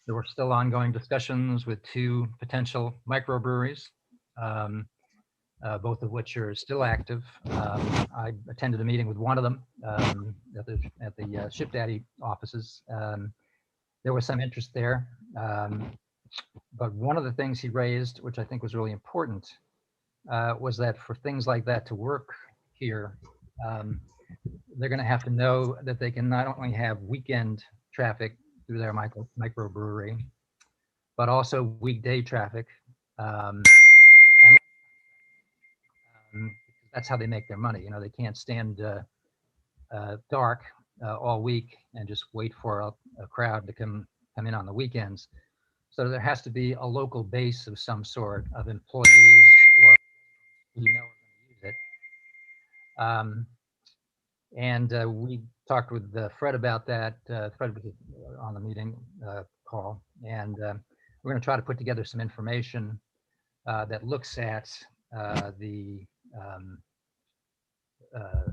there were still ongoing discussions with 2 potential microbreweries, both of which are still active. I attended a meeting with one of them at the Ship Daddy offices. There was some interest there, but one of the things he raised, which I think was really important, was that for things like that to work here, they're going to have to know that they can not only have weekend traffic through their microbrewery, but also weekday traffic. And that's how they make their money. You know, they can't stand dark all week and just wait for a crowd to come in on the weekends. So there has to be a local base of some sort of employees or are going to use it. And we talked with Fred about that. Fred was on the meeting call, and we're going to try to put together some information that looks at the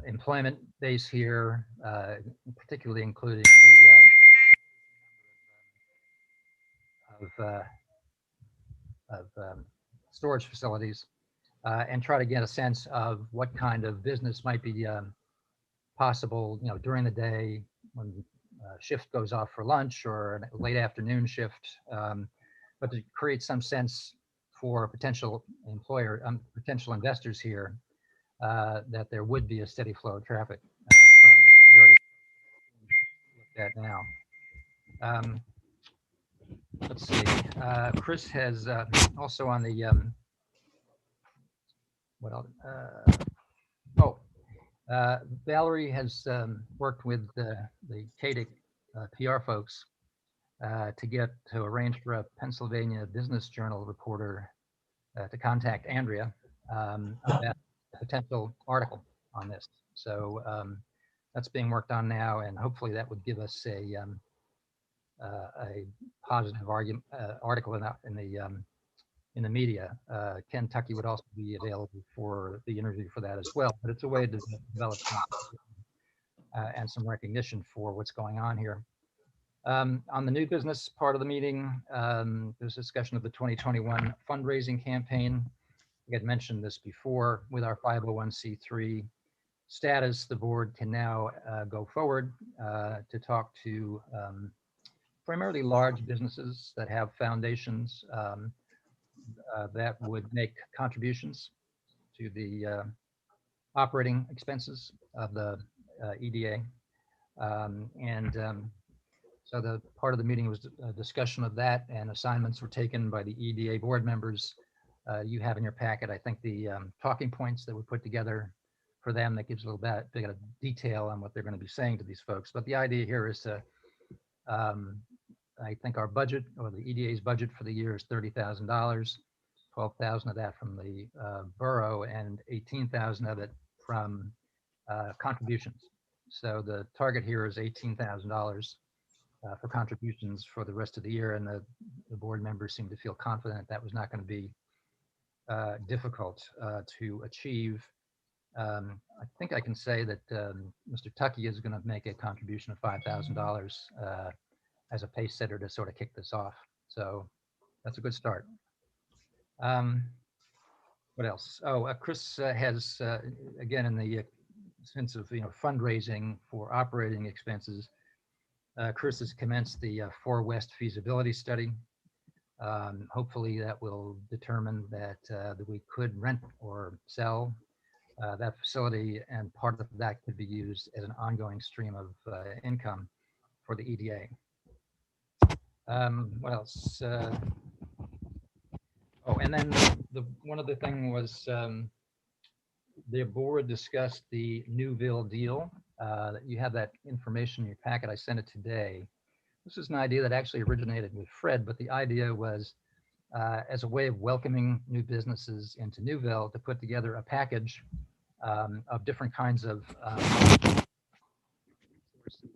employment base here, particularly including the storage facilities, and try to get a sense of what kind of business might be possible, you know, during the day when shift goes off for lunch or a late afternoon shift, but to create some sense for potential potential investors here that there would be a steady flow of traffic from various looked at now. Let's see. Chris has also on the what else? Valerie has worked with the CADIC PR folks to arrange for a Pennsylvania Business Journal reporter to contact Andrea about a potential article on this. So that's being worked on now, and hopefully that would give us a positive article in the media. Ken Tucky would also be available for the interview for that as well, but it's a way to develop and some recognition for what's going on here. On the new business part of the meeting, there's discussion of the 2021 fundraising campaign. I had mentioned this before. With our 501c3 status, the board can now go forward to talk to primarily large businesses that have foundations that would make contributions to the operating expenses of the EDA. So the part of the meeting was a discussion of that, and assignments were taken by the EDA board members. You have in your packet, I think, the talking points that were put together for them that gives a little bit of detail on what they're going to be saying to these folks. But the idea here is to, I think our budget, or the EDA's budget for the year, is $30,000, 12,000 of that from the borough and 18,000 of it from contributions. So the target here is $18,000 for contributions for the rest of the year, and the board members seem to feel confident that was not going to be difficult to achieve. I think I can say that Mr. Tucky is going to make a contribution of $5,000 as a pace setter to sort of kick this off. So that's a good start. What else? Oh, Chris has, again, in the sense of fundraising for operating expenses, Chris has commenced the 4 West feasibility study. Hopefully that will determine that we could rent or sell that facility, and part of that could be used as an ongoing stream of income for the EDA. What else? Oh, and then one other thing was the board discussed the Newville deal. You have that information in your packet. I sent it today. This is an idea that actually originated with Fred, but the idea was as a way of welcoming new businesses into Newville to put together a package of different kinds of resources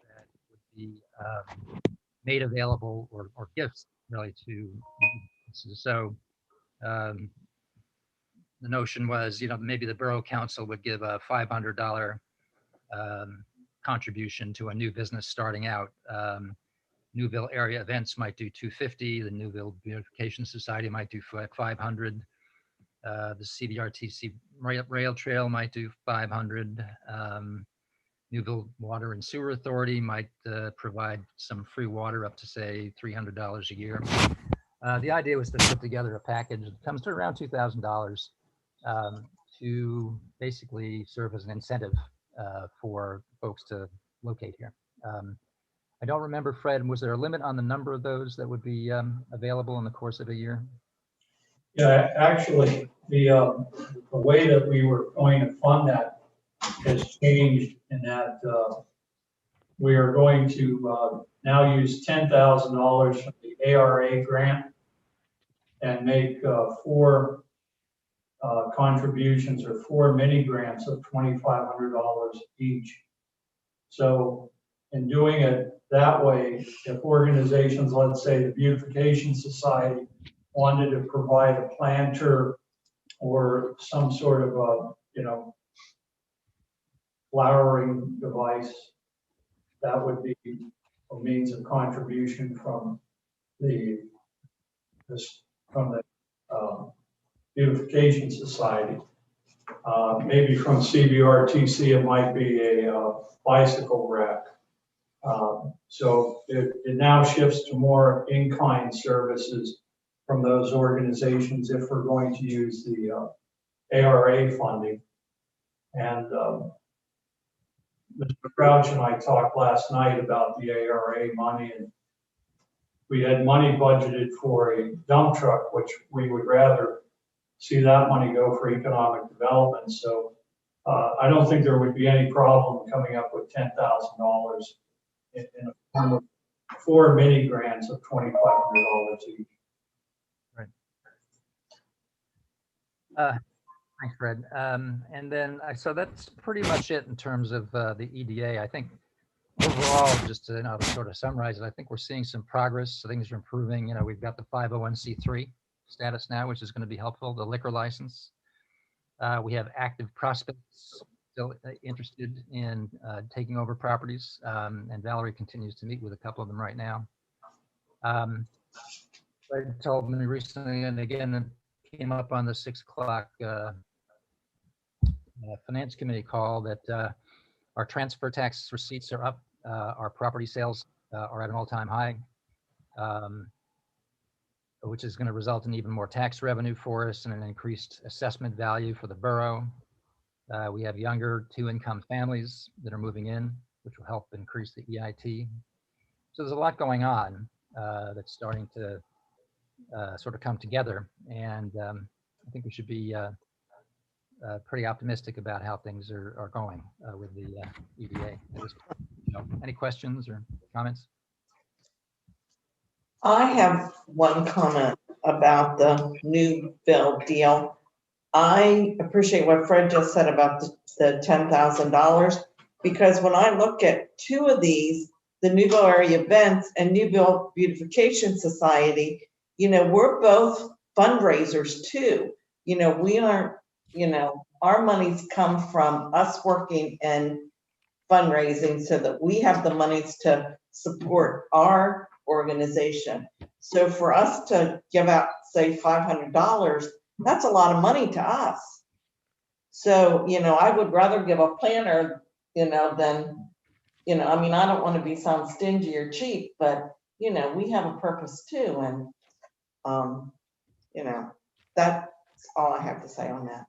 that would be made available or gifts really to businesses. So the notion was, maybe the Borough Council would give a $500 contribution to a new business starting out. Newville area events might do $250. The Newville Beautification Society might do $500. The CDRTC Rail Trail might do $500. Newville Water and Sewer Authority might provide some free water up to, say, $300 a year. The idea was to put together a package that comes to around $2,000 to basically serve as an incentive for folks to locate here. I don't remember, Fred, was there a limit on the number of those that would be available in the course of a year? Yeah, actually, the way that we were going to fund that has changed in that we are going to now use $10,000 from the ARA grant and make 4 contributions or 4 mini grants of $2,500 each. So in doing it that way, if organizations, let's say the Beautification Society, wanted to provide a planter or some sort of a, flowering device, that would be a means of contribution from the Beautification Society. Maybe from CBRTC, it might be a bicycle rack. So it now shifts to more in-kind services from those organizations if we're going to use the ARA funding. And Mr. Crouch and I talked last night about the ARA money, and we had money budgeted for a dump truck, which we would rather see that money go for economic development. So I don't think there would be any problem coming up with $10,000 in a form of 4 mini grants of $2,500 each. Thanks, Fred. And then, so that's pretty much it in terms of the EDA. I think overall, just to sort of summarize it, I think we're seeing some progress. Things are improving. We've got the 501c3 status now, which is going to be helpful. The liquor license. We have active prospects still interested in taking over properties, and Valerie continues to meet with a couple of them right now. Fred told me recently, and again, it came up on the 6 o'clock Finance Committee call, that our transfer tax receipts are up. Our property sales are at an all-time high, which is going to result in even more tax revenue for us and an increased assessment value for the borough. We have younger 2-income families that are moving in, which will help increase the EIT. So there's a lot going on that's starting to sort of come together. And I think we should be pretty optimistic about how things are going with the EDA. Any questions or comments? I have one comment about the Newville deal. I appreciate what Fred just said about the $10,000, because when I look at 2 of these, the Newville Area Events and Newville Beautification Society, we're both fundraisers too. We aren't, our monies come from us working and fundraising so that we have the monies to support our organization. So for us to give out, say, $500, that's a lot of money to us. So, I would rather give a planner, than, I don't want to sound stingy or cheap, but, we have a purpose too. And, that's all I have to say on that.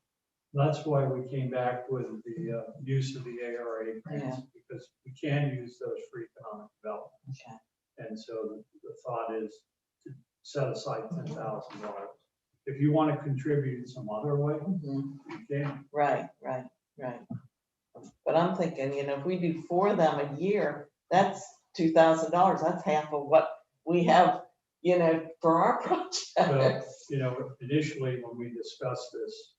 That's why we came back with the use of the ARA grants, because we can use those for economic development. Okay. And so the thought is to set aside $10,000. If you want to contribute some other way, Mhm. you can. Right. But I'm thinking, if we do 4 of them a year, that's $2,000. That's half of what we have, for our Well, projects. initially, when we discussed this,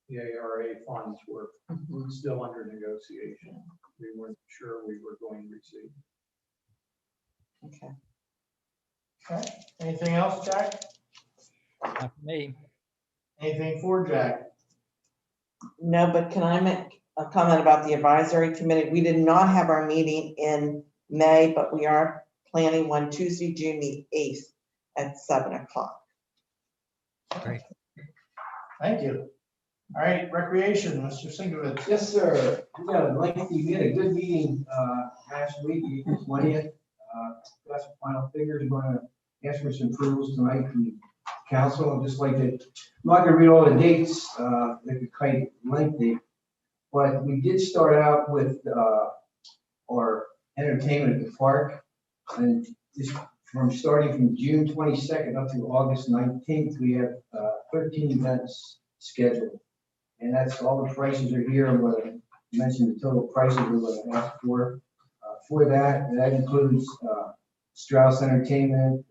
the ARA funds were Mhm. still under negotiation. We weren't sure we were going to receive. Okay. Okay, anything else, Jack? Not for me. Anything for Jack? No, but can I make a comment about the advisory committee? We did not have our meeting in May, but we are planning one Tuesday, June the 8th at 7:00. Great. Thank you. All right, recreation, Mr. Singovich. Yes, sir. We had a good meeting last week, April 20th. Got some final figures. We're going to ask for some approvals tonight from the council. I'd just like to, I'm not going to read all the dates, they're quite lengthy. But we did start out with our entertainment at the park. And just starting from June 22nd up to August 19th, we have 13 events scheduled. And that's all the prices are here. I'm going to mention the total prices we're going to ask for that. And that includes Strauss Entertainment.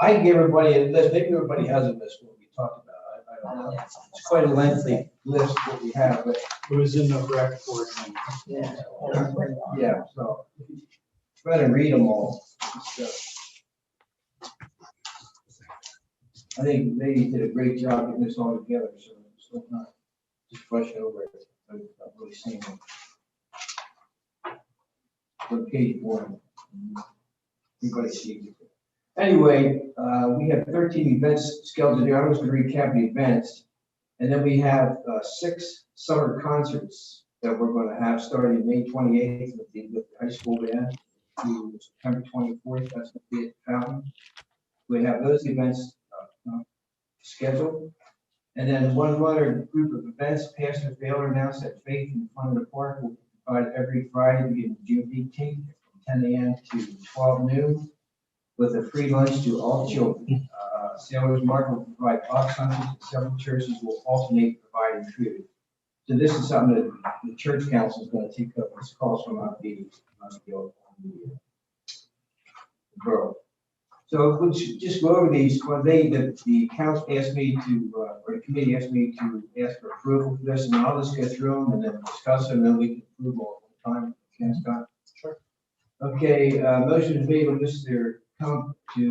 I gave everybody a list. Maybe everybody has a list what we talked about. I don't know. It's quite a lengthy list what we have, but It was in the rec board. Yeah. yeah, so try to read them all. I think they did a great job getting this all together, so it's not just brush over it. I'm not really seeing it. On page 1. Everybody sees it. Anyway, we have 13 events scheduled here. I'm just going to recap the events. And then we have 6 summer concerts that we're going to have starting May 28th with the high school band to September 24th. That's going to be at the Fountain. We have those events scheduled. And then one other group of events, Pastor Baylor announced that Faith in front of the park will provide every Friday beginning June 18th from 10 a.m. to 12 noon with a free lunch to all children. Sailor's Market will provide box lunches and several churches will alternate providing food. So this is something that the church council is going to take up. This calls from the borough. So we'll just go over these. Well, the council asked me to, or the committee asked me to ask for approval for this, and I'll just go through them and then discuss them, and then we can approve all the time. Can Scott? Sure. Okay, motion is made by Mr. Come to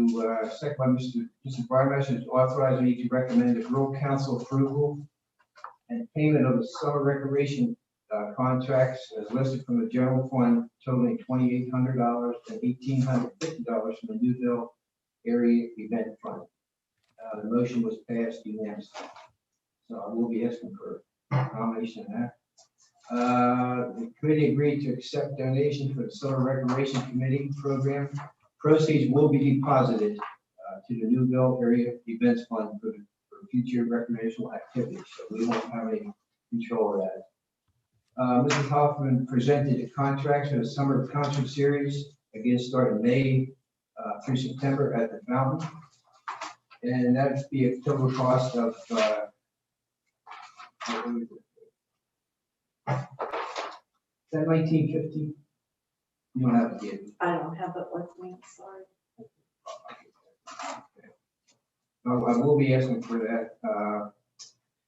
second by Mr. Barmesh is authorized me to recommend the rural council approval and payment of the summer recreation contracts as listed from the general fund totaling $2,800 and $1,850 from the Newville area event fund. The motion was passed unanimously. So I will be asking for nomination of that. The committee agreed to accept donation for the summer recreation committee program. Proceeds will be deposited to the Newville area events fund for future recreational activities. So we won't have any control of that. Mr. Hoffman presented the contracts for the summer concert series, again starting May through September at the Fountain. And that would be a total cost of that 1950. You don't have to get it. I don't have it with me, sorry. I will be asking for that.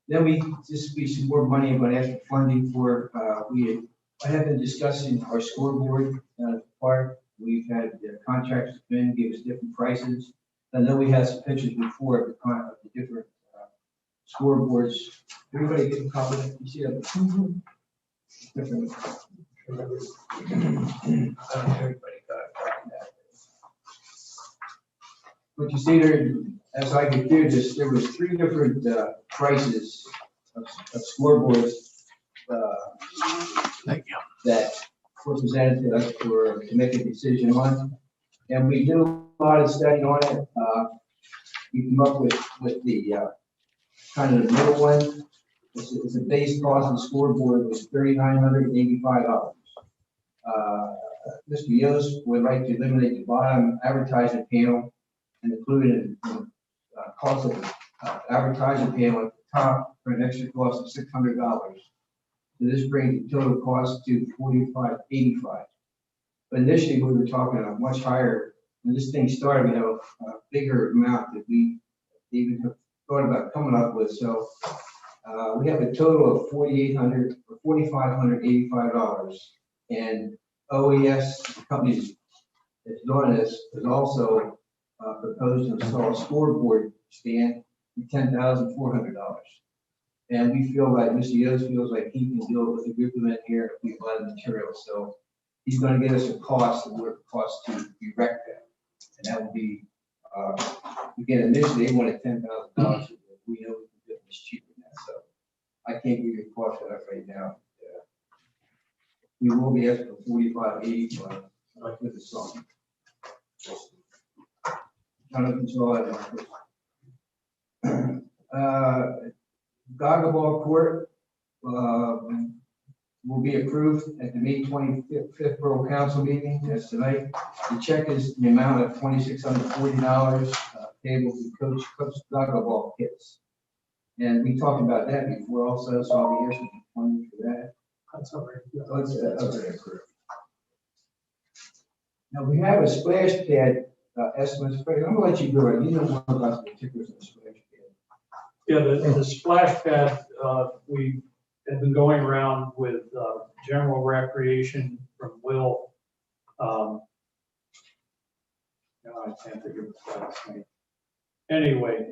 Then we just be some more money. I'm going to ask for funding for. I have been discussing our scoreboard part. We've had contractors come in, give us different prices. And then we had some pictures before of the different scoreboards. Everybody get a copy? You see that? Different. I don't know if everybody got it. What you see there, as I get through this, there was 3 different prices of scoreboards that were presented to us to make a decision on. And we did a lot of study on it. We came up with the kind of the middle one. It's a base cost of the scoreboard was $3,985. Mr. Yost would like to eliminate the bottom advertising panel and included cost of advertising panel at the top for an extra cost of $600. So this brings the total cost to $45.85. But initially, we were talking a much higher, when this thing started, we have a bigger amount that we even have thought about coming up with. So we have a total of $4,585. And OES companies that's doing this is also proposed to install a scoreboard stand for $10,400. And we feel like Mr. Yost feels like he can deal with the group event here if we buy the materials. So he's going to get us a cost of what it costs to erect that. And that will be, again, initially they wanted $10,000. We know we can get this cheaper than that. So I can't give you a cost for that right now. We will be asking for $45.85 with the song. Kind of control that. Gaga Court will be approved at the May 25th Borough Council meeting. That's tonight. The check is the amount of $2,640 payable to Coach Gaga kits. And we talked about that before also, so I'll be asking for money for that. That's all right. That's already approved. Now we have a splash pad estimates. I'm gonna let you go. You know more about the particulars of the splash pad. Yeah, the splash pad, we have been going around with general recreation from Will. No, I can't think of his last name. Anyway,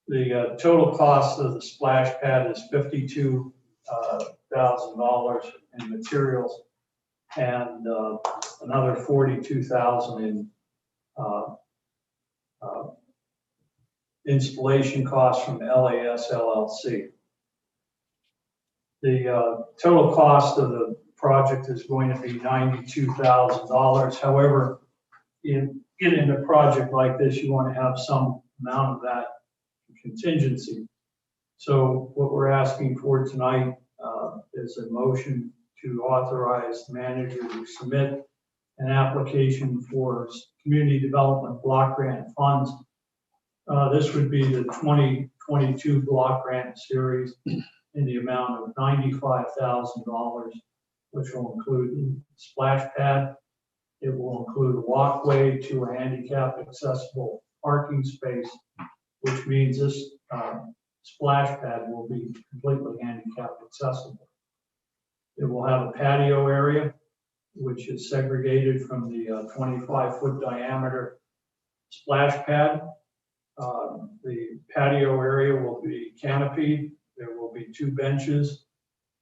the total cost of the splash pad is $52,000 in materials and another $42,000 in installation costs from LAS LLC. The total cost of the project is going to be $92,000. However, in a project like this, you want to have some amount of that contingency. So what we're asking for tonight is a motion to authorize the manager to submit an application for community development block grant funds. This would be the 2022 block grant series in the amount of $95,000, which will include a splash pad. It will include a walkway to a handicap accessible parking space, which means this splash pad will be completely handicap accessible. It will have a patio area, which is segregated from the 25-foot diameter splash pad. The patio area will be canopied. There will be 2 benches.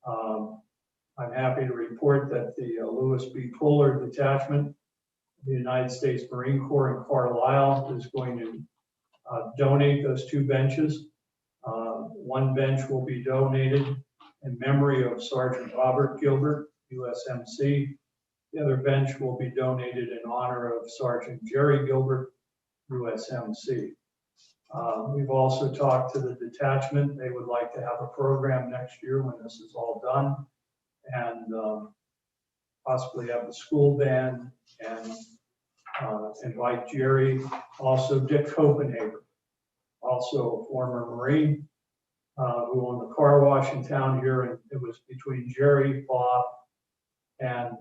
I'm happy to report that the Lewis B. Fuller Detachment of the United States Marine Corps in Carlisle is going to donate those 2 benches. One bench will be donated in memory of Sergeant Robert Gilbert, USMC. The other bench will be donated in honor of Sergeant Jerry Gilbert, USMC. We've also talked to the detachment. They would like to have a program next year when this is all done, and possibly have a school band and invite Jerry, also Dick Copenhagen, also a former Marine, who owned the car wash in town here, and it was between Jerry, Bob, and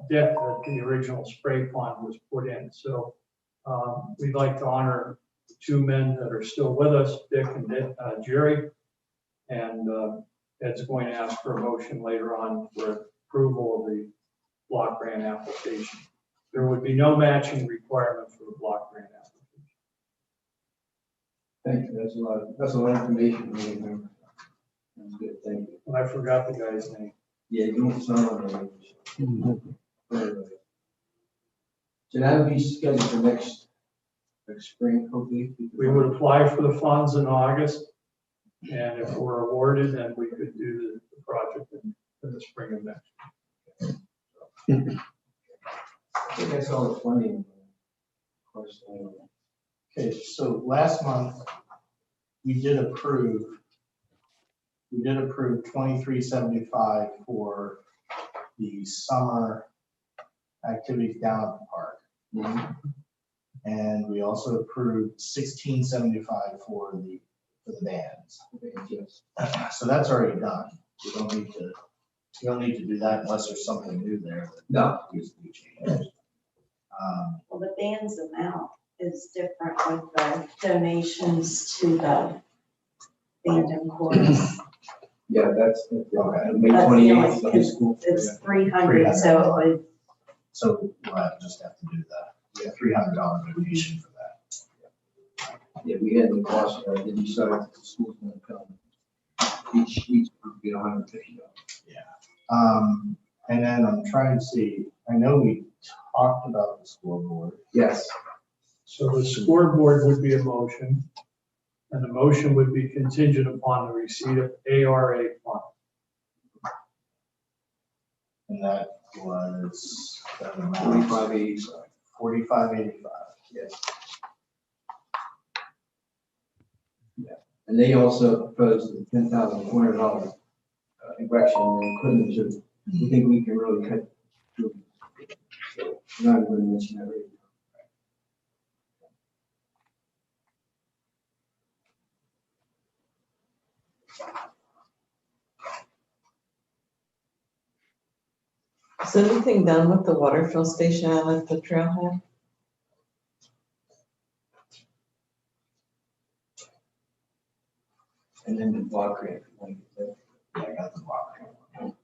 Dick that the original spray pond was put in. So we'd like to honor the 2 men that are still with us, Dick and Jerry, and Ed's going to ask for a motion later on for approval of the block grant application. There would be no matching requirement for the block grant application. Thank you. That's a lot of information for me. That's good. Thank you. And I forgot the guy's name. Yeah, you don't sound on it. So that would be scheduled for next spring, hopefully. We would apply for the funds in August, and if we're awarded, then we could do the project in the spring of next year. I think that's all the funding. Okay, so last month, we did approve 2375 for the summer activities down at the park. And we also approved $16.75 for the bands. So that's already done. We don't need to do that unless there's something new there that No. needs to be changed. Well, the band's amount is different with the donations to the band and chorus. Yeah, that's, May That's the 28th, only- high school. It's 300, so it would, So we'll just have to do that. We have $300 donation for that. Yeah, we had the cost, then you saw that the school's gonna come. Each group get $150. And then I'm trying to see, I know we talked about the scoreboard. Yes. So the scoreboard would be a motion, and the motion would be contingent upon the receipt of ARA funds. And that was, that amount, 4585. 4585. Yes. Yeah, and they also proposed the $10,400 erection and equipment, so we think we can really cut through. So, I'm not going to mention that right now. Is anything done with the water fill station out at the trailhead? And then the block grant. Yeah, I got the block grant.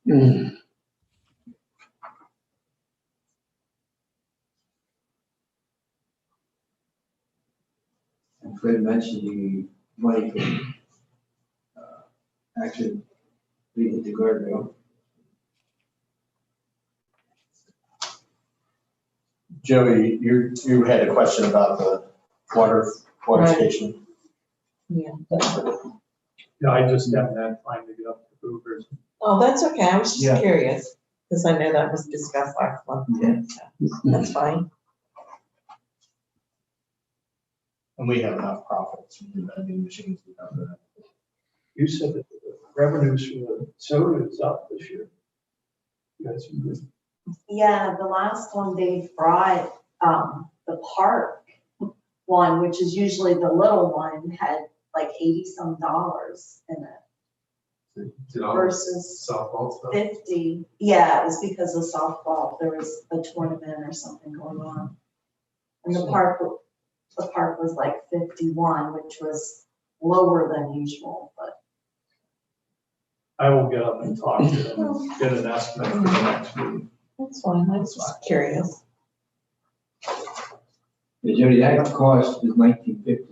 And Fred mentioned the money for actually leaving the guardrail. Joey, you had a question about the water Right. station. Yeah. Yeah, I just haven't had time to get up to Hoover's. Oh, that's okay. I was Yeah. just curious, because I know that was discussed last month too, so that's fine. And we have enough profits from the vending machines to cover that. You said that the revenues from the soda is up this year. You got some good. yeah, the last one they brought, the park one, which is usually the little one, had like 80 some dollars in it versus Softball stuff. 50. Yeah, it was because of softball. There was a tournament or something going on. And the park was like 51, which was lower than usual, but I will get up and talk to them and get an estimate for the next meeting. That's fine. I was just curious. Yeah, Jody, that cost is $19.50.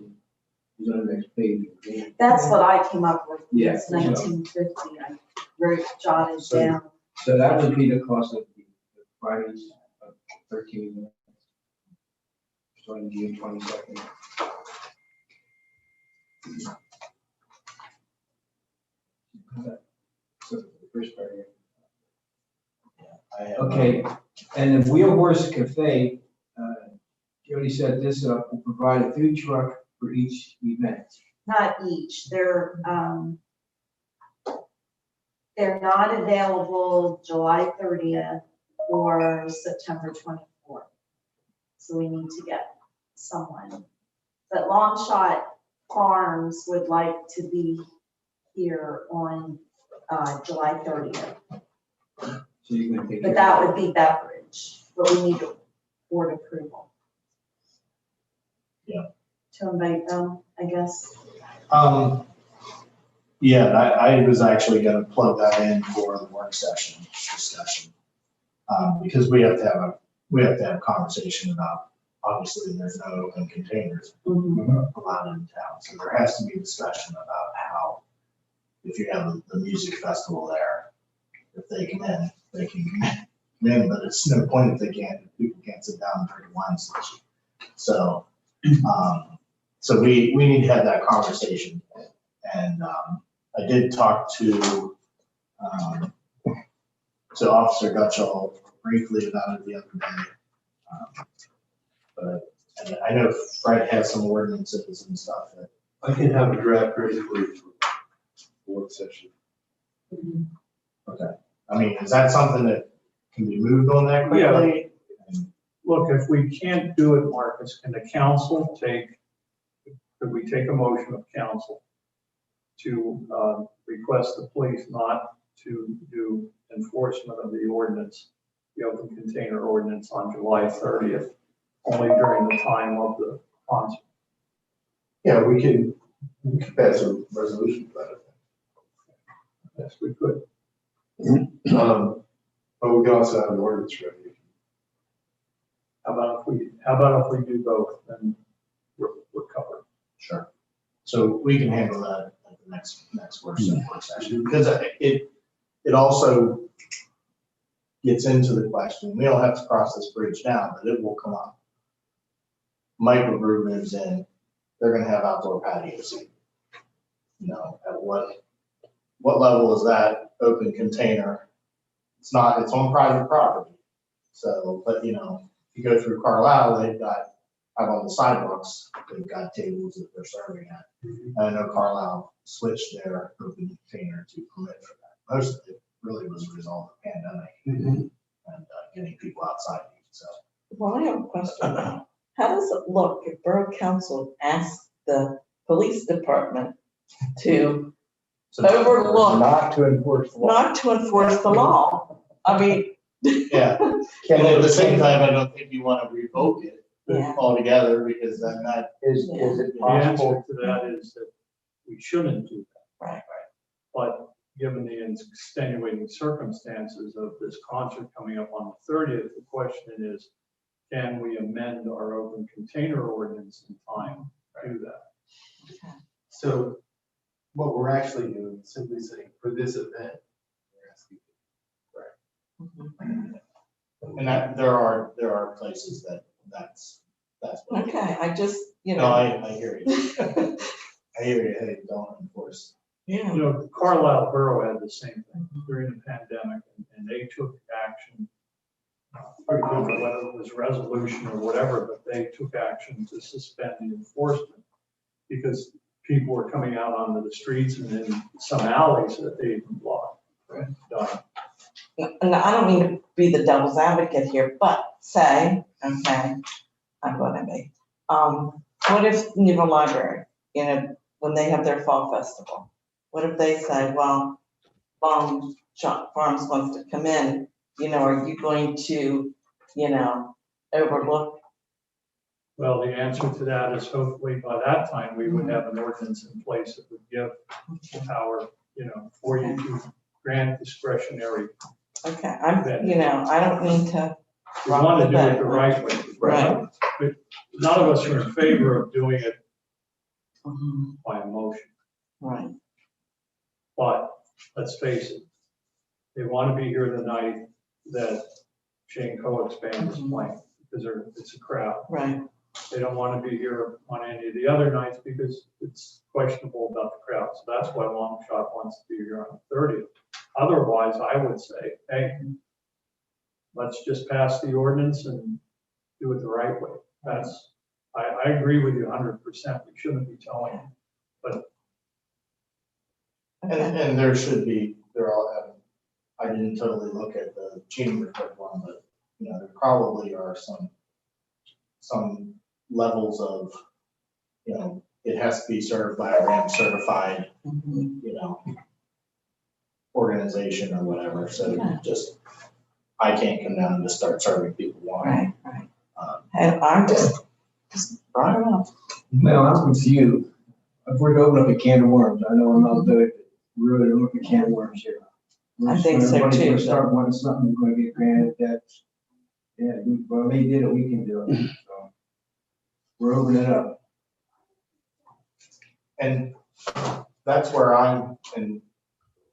It's on the next page. that's what I came up with. Yeah, It's so- 1950. I wrote, jotted So- down. So that would be the cost of the Fridays of 13 minutes. Starting June 22nd. So the first Friday. I have, Okay, and the Wheel Horse Cafe, Jody set this up, will provide a food truck for each event. Not each, they're not available July 30th or September 24th. So we need to get someone. But Long Shot Farms would like to be here on July 30th. So you're gonna take. But that would be beverage, but we need board approval. Yeah. To invite them, I guess. Yeah, I was actually gonna plug that in for the work session discussion. Because we have to have a conversation about, obviously, there's no open containers allowed in town. So there has to be a discussion about how, if you have the music festival there, if they come in, they can come in, but it's no point if people can't sit down and drink a wine session. So, so we need to have that conversation. And I did talk to Officer Gutschall briefly about it the other day. But and I know Fred has some ordinances and stuff that. I can have a draft ready for you for work session. Okay. I mean, is that something that can be moved on that quickly? Look, if we can't do it, Marcus, can the council could we take a motion of council to request the police not to do enforcement of the ordinance, the open container ordinance on July 30th, only during the time of the concert? Yeah, we can pass a resolution for that. Yes, we could. But we can also have an ordinance ready. How about if we do both, then we're covered. Sure. So we can handle that at the next work session, because it also gets into the question, we don't have to cross this bridge now, but it will come up. Microbrew moves in, they're gonna have outdoor patios. You know, at what level is that open container? It's on private property. So, but you know, if you go through Carlisle, they've got, out on the sidewalks, they've got tables that they're serving at. And I know Carlisle switched their open container to permit for that. Most of it really was a result of the pandemic and getting people outside. So. Well, I have a question now. How does it look if Borough Council asks the police department to overlook, Not to enforce the law. not to enforce the law? I mean, Yeah, and at the same time, I don't think you want to revoke it Yeah. altogether, because then that Is it The answer possible? to that is that we shouldn't do that. Right. But given the extenuating circumstances of this concert coming up on the 30th, the question is, can we amend our open container ordinance in time to do that? So what we're actually doing is simply saying for this event, we're asking. and that there are places that's what. okay, I just, No, I hear you. I hear you. Hey, don't enforce. yeah. You know, Carlisle Borough had the same thing during the pandemic, and they took action. I don't know whether it was resolution or whatever, but they took action to suspend the enforcement because people were coming out onto the streets and in some alleys that they even blocked. And I don't mean to be the devil's advocate here, but say, okay, I'm gonna be, what if Newville Library, you know, when they have their fall festival, what if they say, well, Shop Farms wants to come in, you know, are you going to, you know, overlook? Well, the answer to that is hopefully by that time, we would have an ordinance in place that would give the power, you know, for you to grant discretionary. Okay, you know, I don't mean to. We want to do it the right way. Right. But none of us are in favor of doing it Mhm. by motion. Right, But let's face it, they want to be here the night that Shane Coates band is playing because it's a crowd. right, They don't want to be here on any of the other nights because it's questionable about the crowd. So that's why Long Shot wants to be here on the 30th. Otherwise, I would say, hey, let's just pass the ordinance and do it the right way. I agree with you 100%. We shouldn't be telling them. But And I didn't totally look at the chamber one, but you know, there probably are some levels of, you know, it has to be served by a RAM certified, you know, organization or whatever. So just, I can't come down and just start serving people wine. right. And I'm just brought it up. Well, I'm with you. If we're to open up a can of worms, I know I'm not good at really open a can of worms here. I think so Everybody's too, gonna start wanting something, we're gonna get granted that, yeah, well, they did it, we can do it. So we're opening it up. And that's where and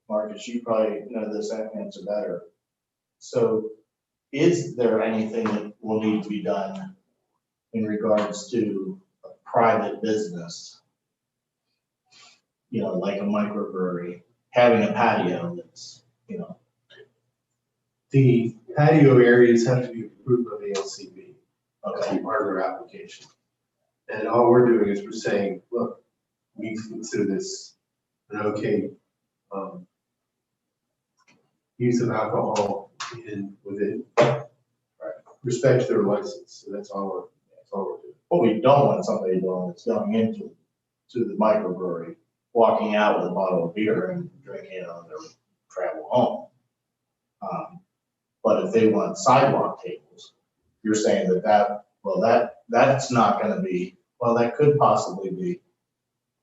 Marcus, you probably know this answer better. So is there anything that will need to be done in regards to a private business? You know, like a microbrewery, having a patio that's, you know. The patio areas have to be approved by the LCB. That's Okay. part of their application. And all we're doing is we're saying, look, we consider this an okay use of alcohol within respect their license. So that's all we're doing. What we don't want somebody doing is going into the microbrewery, walking out with a bottle of beer and drinking it on their travel home. But if they want sidewalk tables, you're saying that's not gonna be, well, that could possibly be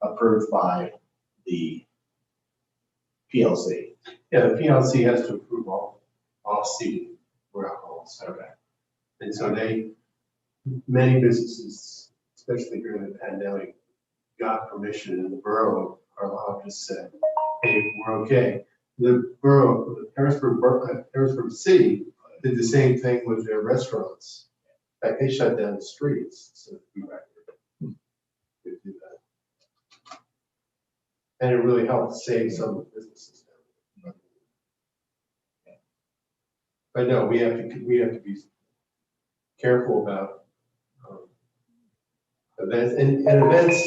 approved by the PLC. Yeah, the PLC has to approve all seating for alcohol. Okay. And so many businesses, especially during the pandemic, got permission, and the borough, Carlisle just said, hey, we're okay. The borough, Harrisburg City did the same thing with their restaurants. In fact, they shut down the streets, so we back there. They do that. And it really helped save some of the businesses. But no, we have to be careful about events, and events,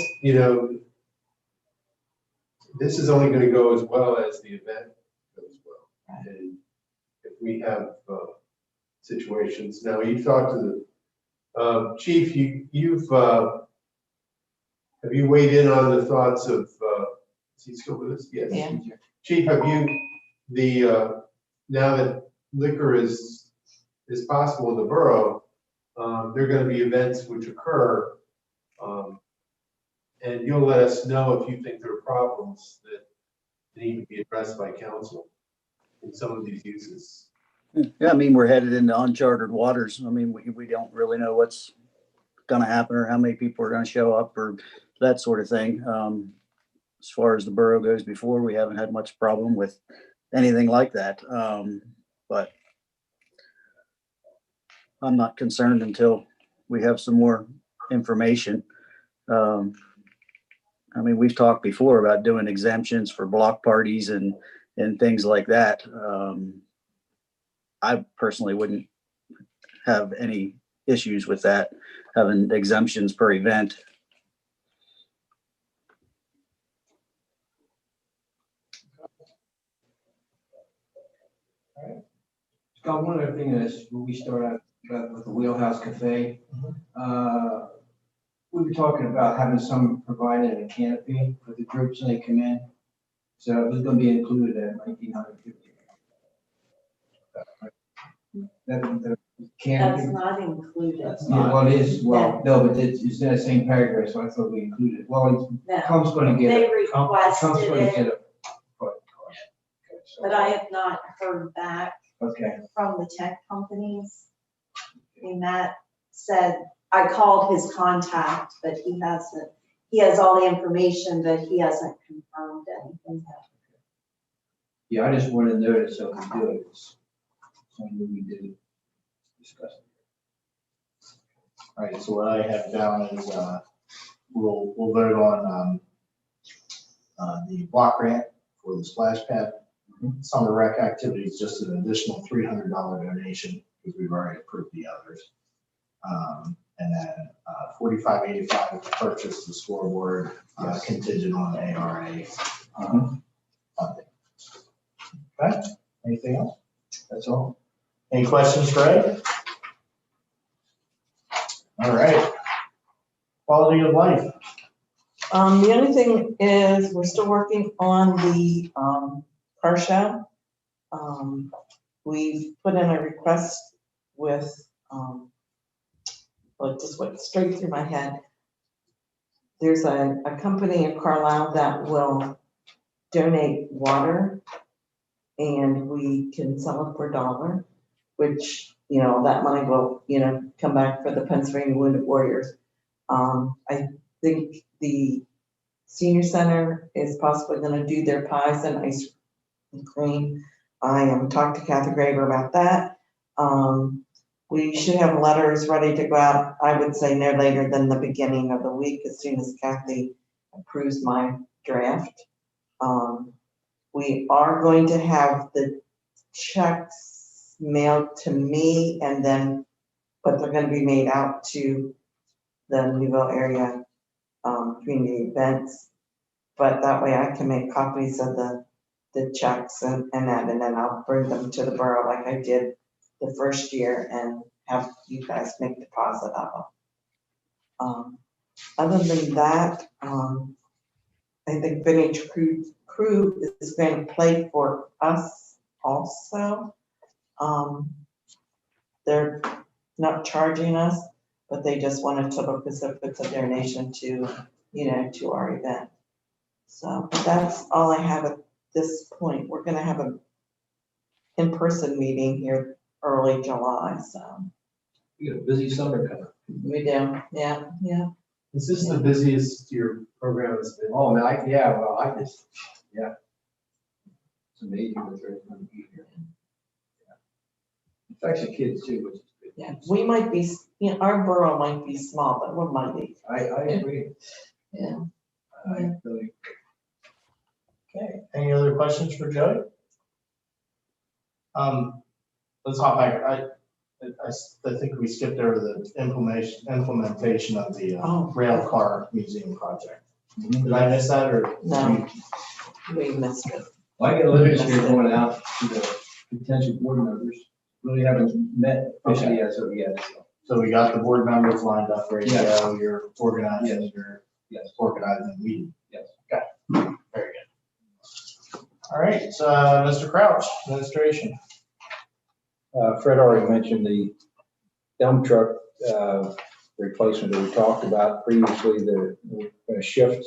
this is only going to go as well as the event goes well. And if we have situations, now you talked to the chief, you've have you weighed in on the thoughts of, is he still with us? Yes. Yeah. Chief, have you, now that liquor is possible in the borough, there are going to be events which occur, and you'll let us know if you think there are problems that need to be addressed by council in some of these uses. Yeah, I mean, we're headed into uncharted waters. I mean, we don't really know what's gonna happen or how many people are gonna show up or that sort of thing. As far as the borough goes before, we haven't had much problem with anything like that. But I'm not concerned until we have some more information. I mean, we've talked before about doing exemptions for block parties and things like that. I personally wouldn't have any issues with that, having exemptions per event. Scott, one other thing is, when we start out with the Wheelhouse Cafe, we were talking about having some provided a canopy for the groups when they come in. So it was gonna be included at $1,950. The canopy. That's not included. Yeah, well, it is, well, no, but it's in the same paragraph, so I thought we included. Well, No, Tom's gonna get they it. Tom's requested gonna get it, it. but I have not heard back Okay, from the tech companies. And Matt said, I called his contact, but he has all the information, but he hasn't confirmed anything yet. yeah, I just wanted to notice so we do it. It's something we did discuss. All right, so what I have down is, we'll vote on, the block grant for the splash pad. Summer rec activities, just an additional $300 donation, because we've already approved the others. And then, $45.85 to purchase the scoreboard, contingent on the ARA, funding. Okay, anything else? That's all. Any questions, Greg? All right. Quality of life. The only thing is, we're still working on the, car show. We've put in a request with, well, it just went straight through my head. There's a company in Carlisle that will donate water and we can sell it for $1, which, that money will, come back for the Pennsylvania Wounded Warriors. I think the senior center is possibly gonna do their pies and ice cream. I am talking to Kathy Graber about that. We should have letters ready to go out, I would say no later than the beginning of the week, as soon as Kathy approves my draft. We are going to have the checks mailed to me and then, but they're gonna be made out to the Newville area community events. But that way I can make copies of the checks and that, and then I'll bring them to the borough like I did the first year. And have you guys make deposit of them. Other than that, I think Vintage Crew is going to play for us also. They're not charging us, but they just wanted to look as if it's a donation to, to our event. So that's all I have at this point. We're gonna have a in-person meeting here early July, so You got a busy summer coming. we do, yeah. Is this the busiest your program has been? Oh, man, it's amazing what they're going to be here. Affects the kids too, which is good. Yeah, we might be, our borough might be small, but we're mighty. I agree. Yeah. I really. Okay, any other questions for Joey? Let's hop back. I think we skipped over the implementation of the rail car museum project. Did I miss that or? No, we missed it. Well, I get letters here going out to the potential board members. Really haven't met officially as of yet, so. So we got the board members lined up, ready to Yes. go. You're organizing, Yes. you're organizing the meeting. Yes. Okay, very good. All right, so Mr. Crouch, administration. Fred already mentioned the dump truck replacement that we talked about previously. We're going to shift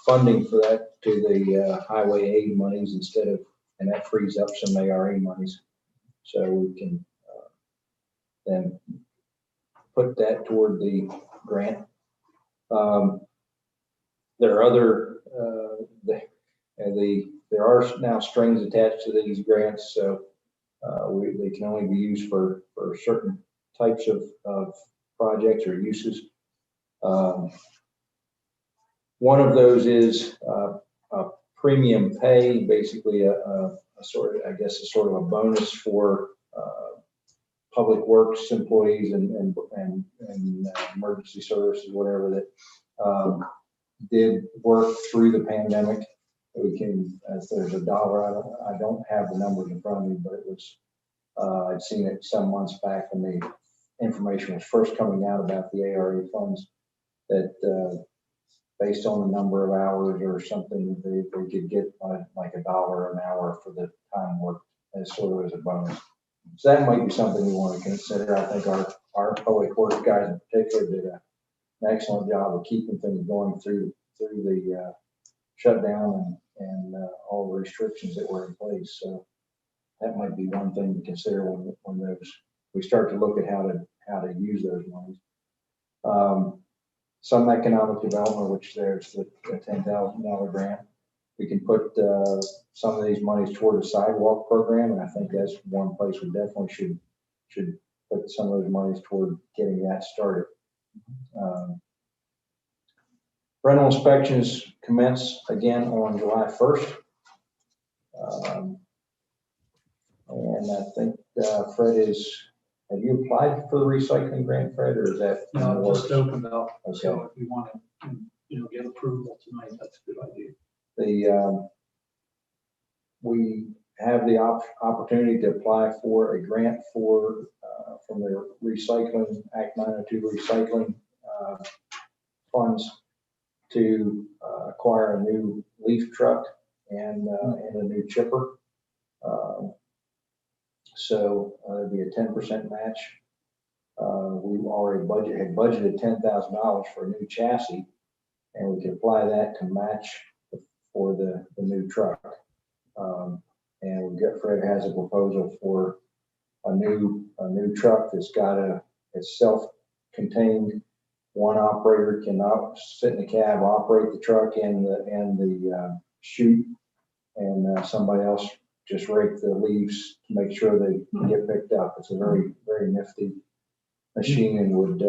funding for that to the highway aid monies instead of, and that frees up some ARA monies. So we can then put that toward the grant. There are other, there are now strings attached to these grants, so they can only be used for certain types of projects or uses. One of those is a premium pay, basically a sort of, I guess, a sort of a bonus for public works employees and emergency services, whatever, that did work through the pandemic. We can, if there's a dollar, I don't have the numbers in front of me, but it was, I'd seen it some months back when the information was first coming out about the ARA funds, that based on the number of hours or something, they could get like $1 an hour for the time worked as sort of as a bonus. So that might be something we want to consider. I think our public works guys in particular did an excellent job of keeping things going through the shutdown and all the restrictions that were in place. So that might be one thing to consider when we start to look at how to use those monies. Some economic development, which there's the $10,000 grant. We can put some of these monies toward a sidewalk program, and I think that's one place we definitely should put some of those monies toward getting that started. Rental inspections commence again on July 1st. And I think Fred have you applied for the recycling grant, Fred, or is that? No, just opened up. Okay. So if you want to, get approval tonight, that's a good idea. We have the opportunity to apply for a grant from the recycling, Act 902 recycling funds to acquire a new leaf truck and a new chipper. So it'd be a 10% match. We already had budgeted $10,000 for a new chassis, and we could apply that to match for the new truck. And Fred has a proposal for a new truck that's it's self-contained. One operator cannot sit in the cab, operate the truck and the chute, and somebody else just rake the leaves to make sure they get picked up. It's a very, very nifty machine and would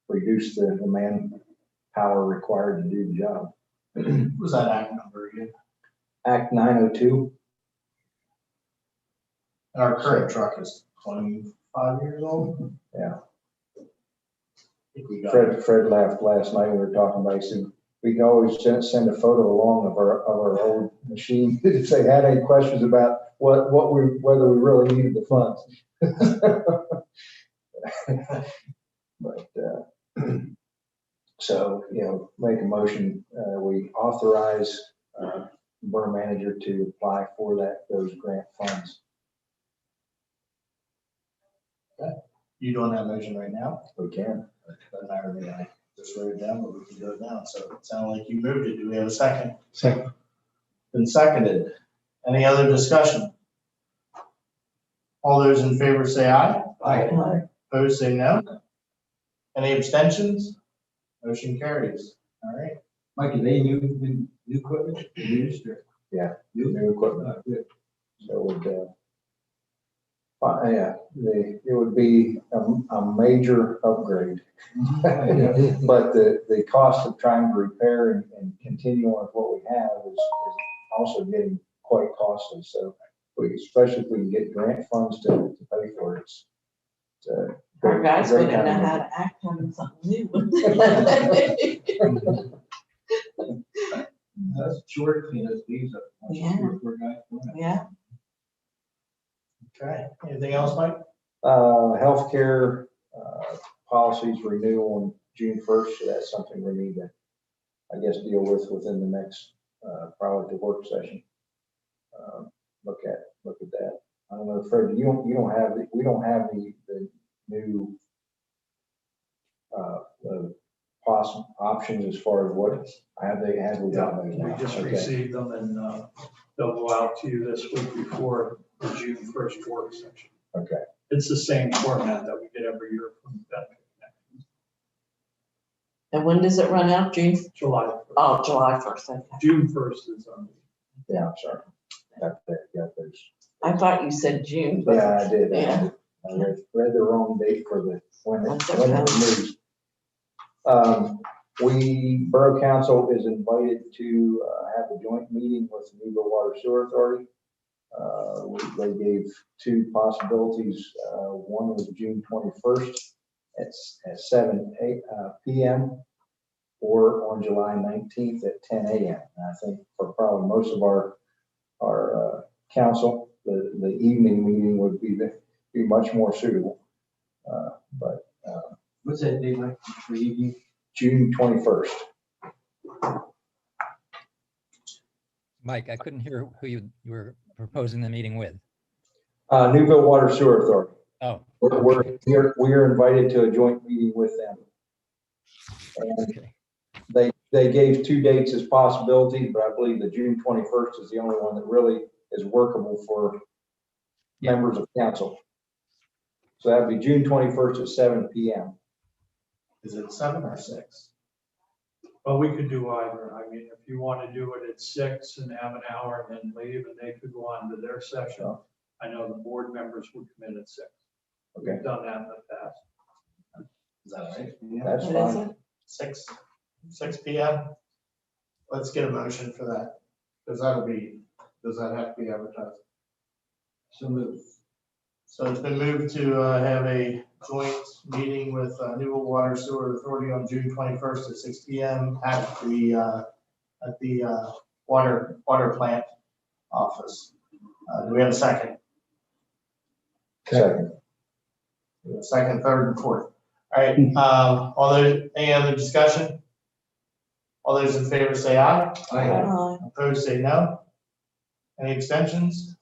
reduce the manpower required to do the job. What was that act number again? Act 902. And our current truck is 25 years old. Yeah. I think we got Fred laughed last night when we were talking about it. He said, we can always send a photo along of our old machine if they had any questions about whether we really needed the funds. But, so, make a motion, we authorize, borough manager to apply for those grant funds. You doing that motion right now? We can. But I just wrote it down, but we can do it now. So it sounded like you moved it. Do we have a second? Second. Been seconded. Any other discussion? All those in favor say aye. Aye. Opposed, say no. Any abstentions? Motion carries. All right. Mike, are they new equipment, used or? Yeah, New? new equipment. Good. So it would, it would be a major upgrade. But the cost of trying to repair and continue on with what we have is also getting quite costly. So especially if we can get grant funds to pay for it. Our guys great wouldn't know time. how to act on something new. That's short, clean those leaves up. Yeah. Poor guy doing it. Yeah. Okay. Anything else, Mike? Healthcare policies renew on June 1st. So that's something we need to, I guess, deal with within the next, probably the work session. Look at that. I don't know, Fred, we don't have the new options as far as what have we got those now? We just Okay. received them and they'll go out to you this week before the June 1st work session. Okay. It's the same format that we get every year from Benefit Connect. And when does it run out? June? July 1st. Oh, July 1st. Okay. June 1st is on. Yeah, I'm sorry. Got those. I thought you said June, but Yeah, I did. Yeah. I read the wrong date for when That's it moves. Borough Council is invited to have a joint meeting with the Newville Water Sewer Authority. They gave two possibilities. One was June 21st at 7 p.m. or on July 19th at 10 a.m. And I think for probably most of our council, the evening meeting would be much more suitable. But What's that date like for evening? June 21st. Mike, I couldn't hear who you were proposing the meeting with. Newville Water Sewer Authority. Oh, We're invited to a joint meeting with them. And okay. they gave two dates as possibilities, but I believe the June 21st is the only one that really is workable for members of council. So that'd be June 21st at 7 p.m. Is it 7 or 6? Well, we could do either. I mean, if you want to do it at 6 and have an hour and then leave and they could go on to their session. I know the board members would come in at 6. Okay. We've done that in the past. Is that right? That's What is fine. it? 6 p.m. Let's get a motion for that. Does that have to be advertised? So moved. So it's been moved to have a joint meeting with Newville Water Sewer Authority on June 21st at 6 p.m. at the water plant office. Do we have a second? Second. Second, third, and fourth. All right. Any other discussion? All those in favor say aye. Opposed, say no. Any abstentions?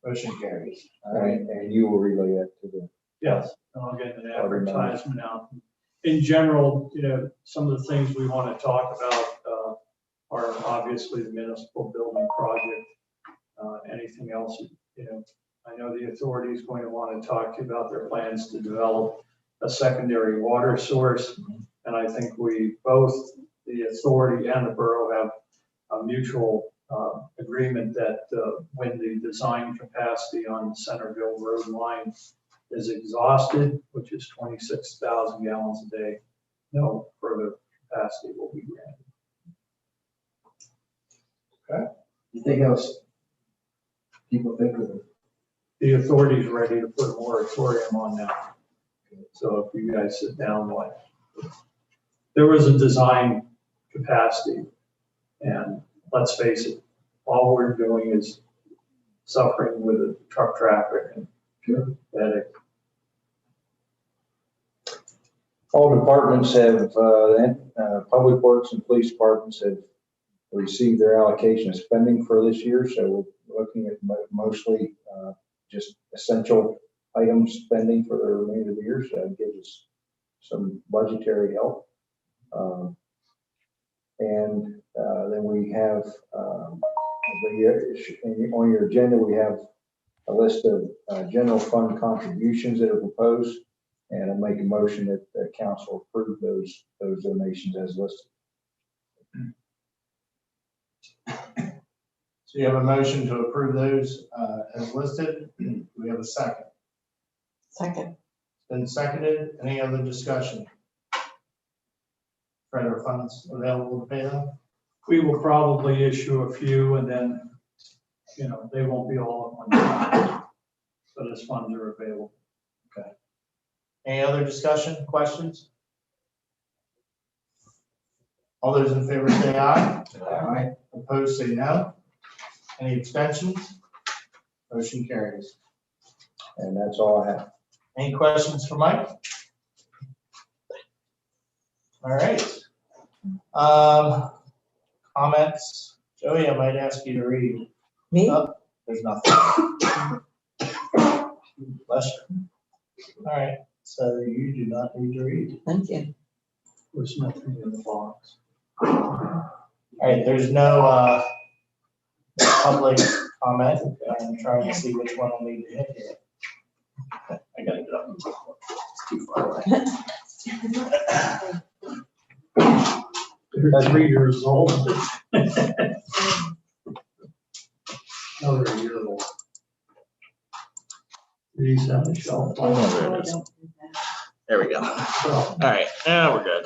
Motion carries. All right, and you will relay that to the. Yes, and I'll get an advertisement out. In general, some of the things we want to talk about are obviously the municipal building project. Anything else, I know the authority is going to want to talk to you about their plans to develop a secondary water source. And I think we both, the authority and the borough, have a mutual agreement that when the design capacity on the Centerville Road line is exhausted, which is 26,000 gallons a day, no further capacity will be granted. You think else? People think of it. The authority is ready to put a moratorium on that. So if you guys sit down, there was a design capacity, and let's face it, all we're doing is suffering with the truck traffic and headache. All departments have, Public Works and Police Departments have received their allocation of spending for this year. So we're looking at mostly just essential items spending for the remainder of the year. So that gives us some budgetary help. And then we have, on your agenda, we have a list of general fund contributions that are proposed. And I'll make a motion that the council approve those donations as listed. So you have a motion to approve those as listed. Do we have a second? Second. Been seconded. Any other discussion? Fred, are funds available to pay them? We will probably issue a few and then, they won't be all at one time. But as funds are available. Okay. Any other discussion, questions? All those in favor say aye. Aye. Opposed, say no. Any abstentions? Motion carries. And that's all I have. Any questions for Mike? All right. Comments? Joey, I might ask you to read. Me? Oh, there's nothing. Bless you. All right, so you do not need to read. Thank you. There's nothing in the box. All right, there's no public comment. I'm trying to see which one I'll need to hit here. I gotta get up. It's too far away. They're 3 years old. No, they're a year old. These on the shelf. There we go. All right, now we're good.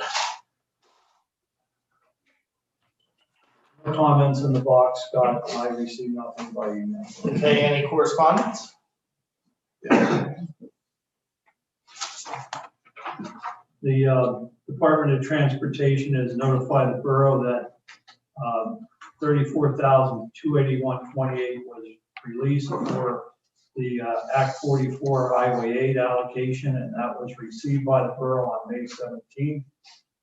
No comments in the box, Scott. I received nothing by email. Okay, any correspondence? The Department of Transportation has notified the borough that $34,281.28 was released for the Act 44 Highway 8 allocation, and that was received by the borough on May 17th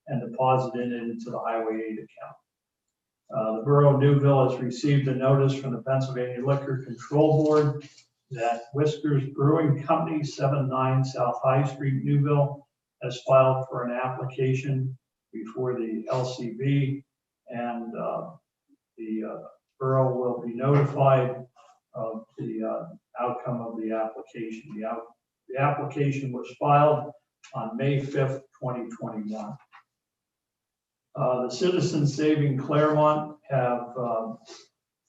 and deposited into the Highway 8 account. The Borough of Newville has received a notice from the Pennsylvania Liquor Control Board that Whiskers Brewing Company, 79 South High Street, Newville, has filed for an application before the LCB, and the borough will be notified of the outcome of the application. The application was filed on May 5th, 2021. The Citizens Saving Claremont have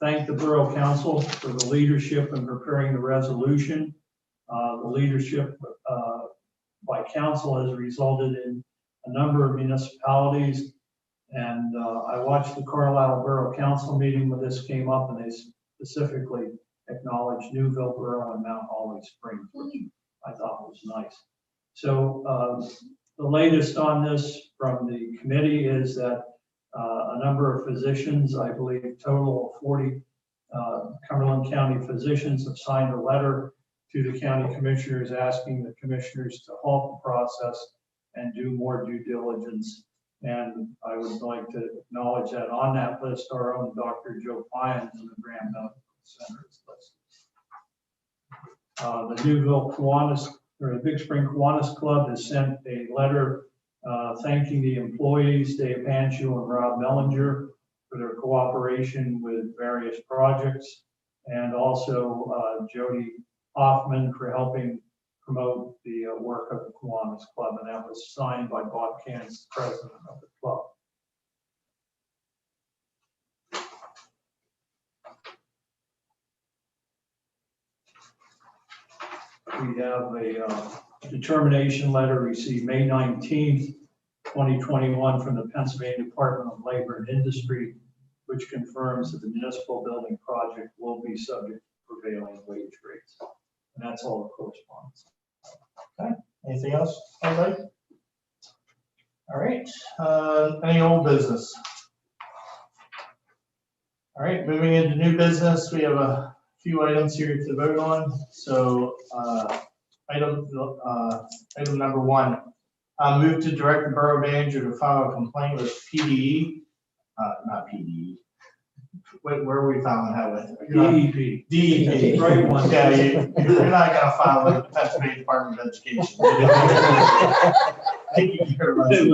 thanked the Borough Council for the leadership in preparing the resolution. The leadership by council has resulted in a number of municipalities, and I watched the Carlisle Borough Council meeting when this came up, and they specifically acknowledged Newville Borough and Mount Holly Springs, which I thought was nice. So the latest on this from the committee is that a number of physicians, I believe a total of 40 Cumberland County physicians, have signed a letter to the county commissioners asking the commissioners to halt the process and do more due diligence. And I would like to acknowledge that on that list, our own Dr. Joe Pyens in the Graham Medical Center is listed. The Newville Kiwanis, or the Big Spring Kiwanis Club, has sent a letter thanking the employees, Dave Panchu and Rob Mellinger, for their cooperation with various projects, and also Jody Hoffman for helping promote the work of the Kiwanis Club, and that was signed by Bob Kans, president of the club. We have a determination letter received May 19th, 2021 from the Pennsylvania Department of Labor and Industry, which confirms that the municipal building project will be subject to prevailing wage rates. And that's all the correspondence. Okay, anything else, anybody? All right, any old business? All right, moving into new business, we have a few items here to vote on. So item number one, Move to direct the borough manager to file a complaint with PDE, not PDE. Where are we filing that with? DEP. DEP. Right one. Yeah, you're not gonna file with the Pennsylvania Department of Education. I think you heard about it.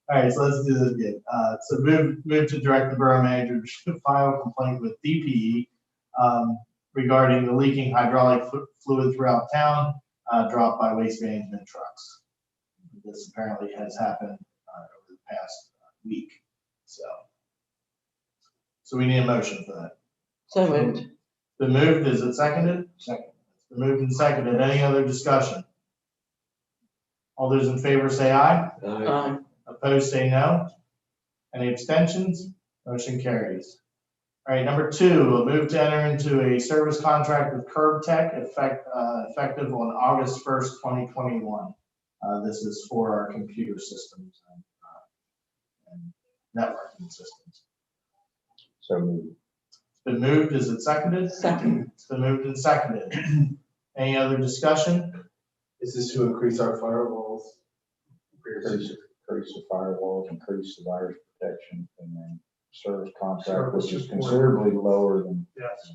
All right, so let's do this again. So move to direct the borough manager to file a complaint with DPE regarding the leaking hydraulic fluid throughout town, dropped by waste management trucks. This apparently has happened over the past week. So we need a motion for that. So moved. The moved, is it seconded? Second. The moved and seconded. Any other discussion? All those in favor say aye. Aye. Opposed, say no. Any abstentions? Motion carries. All right, number 2, a move to enter into a service contract with Curb Tech effective on August 1st, 2021. This is for our computer systems and networking systems. So moved. It's been moved. Is it seconded? Second. It's been moved and seconded. Any other discussion? Is this to increase our firewalls? Increase the firewalls, increase the virus protection, and then service contract, which is considerably lower than Yes,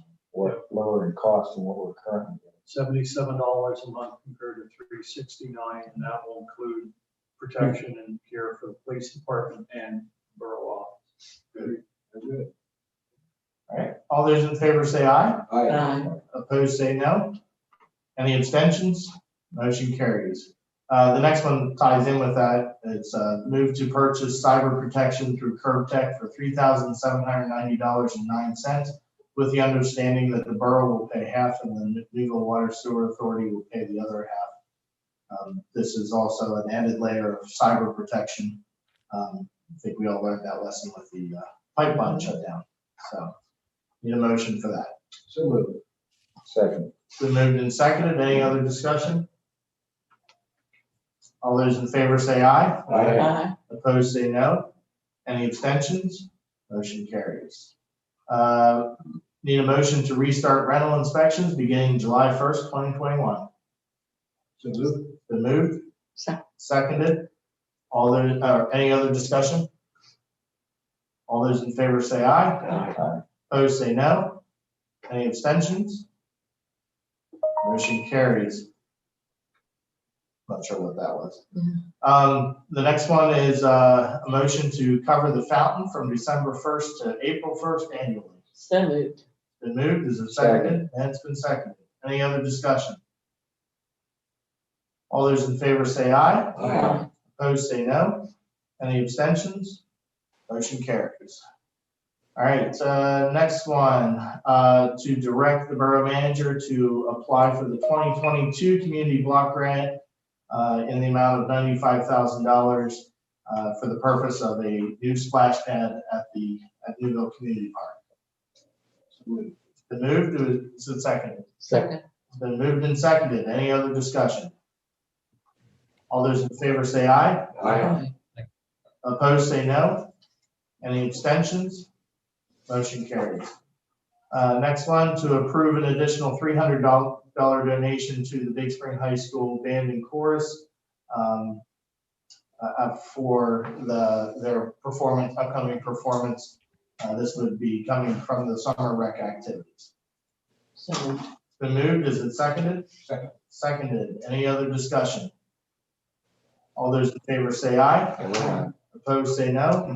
lower in cost than what we're currently getting. $77 a month compared to $369, and that will include protection and care for the police department and borough office. Good. Good. All right, all those in favor say aye. Aye. Opposed, say no. Any abstentions? Motion carries. The next one ties in with that. It's move to purchase cyber protection through Curb Tech for $3,790.09, with the understanding that the borough will pay half and the Newville Water Sewer Authority will pay the other half. This is also an added layer of cyber protection. I think we all learned that lesson with the pipeline shutdown. So need a motion for that. So moved. Second. It's been moved and seconded. Any other discussion? All those in favor say aye. Aye. Opposed, say no. Any abstentions? Motion carries. Need a motion to restart rental inspections beginning July 1st, 2021. So moved. Been moved. Second. Seconded. Any other discussion? All those in favor say aye. Aye. Opposed, say no. Any abstentions? Motion carries. Not sure what that was. The next one is a motion to cover the fountain from December 1st to April 1st annually. So moved. Been moved, is it seconded? And it's been seconded. Any other discussion? All those in favor say aye. Aye. Opposed, say no. Any abstentions? Motion carries. All right, next one, to direct the borough manager to apply for the 2022 community block grant in the amount of $95,000 for the purpose of a new splash pad at Newville Community Park. It's been moved, is it seconded? Second. It's been moved and seconded. Any other discussion? All those in favor say aye. Aye. Opposed, say no. Any abstentions? Motion carries. Next one, to approve an additional $300 donation to the Big Spring High School Band and Chorus for their upcoming performance. This would be coming from the summer rec activities. So moved. It's been moved. Is it seconded? Second. Seconded. Any other discussion? All those in favor say aye. Aye. Opposed, say no.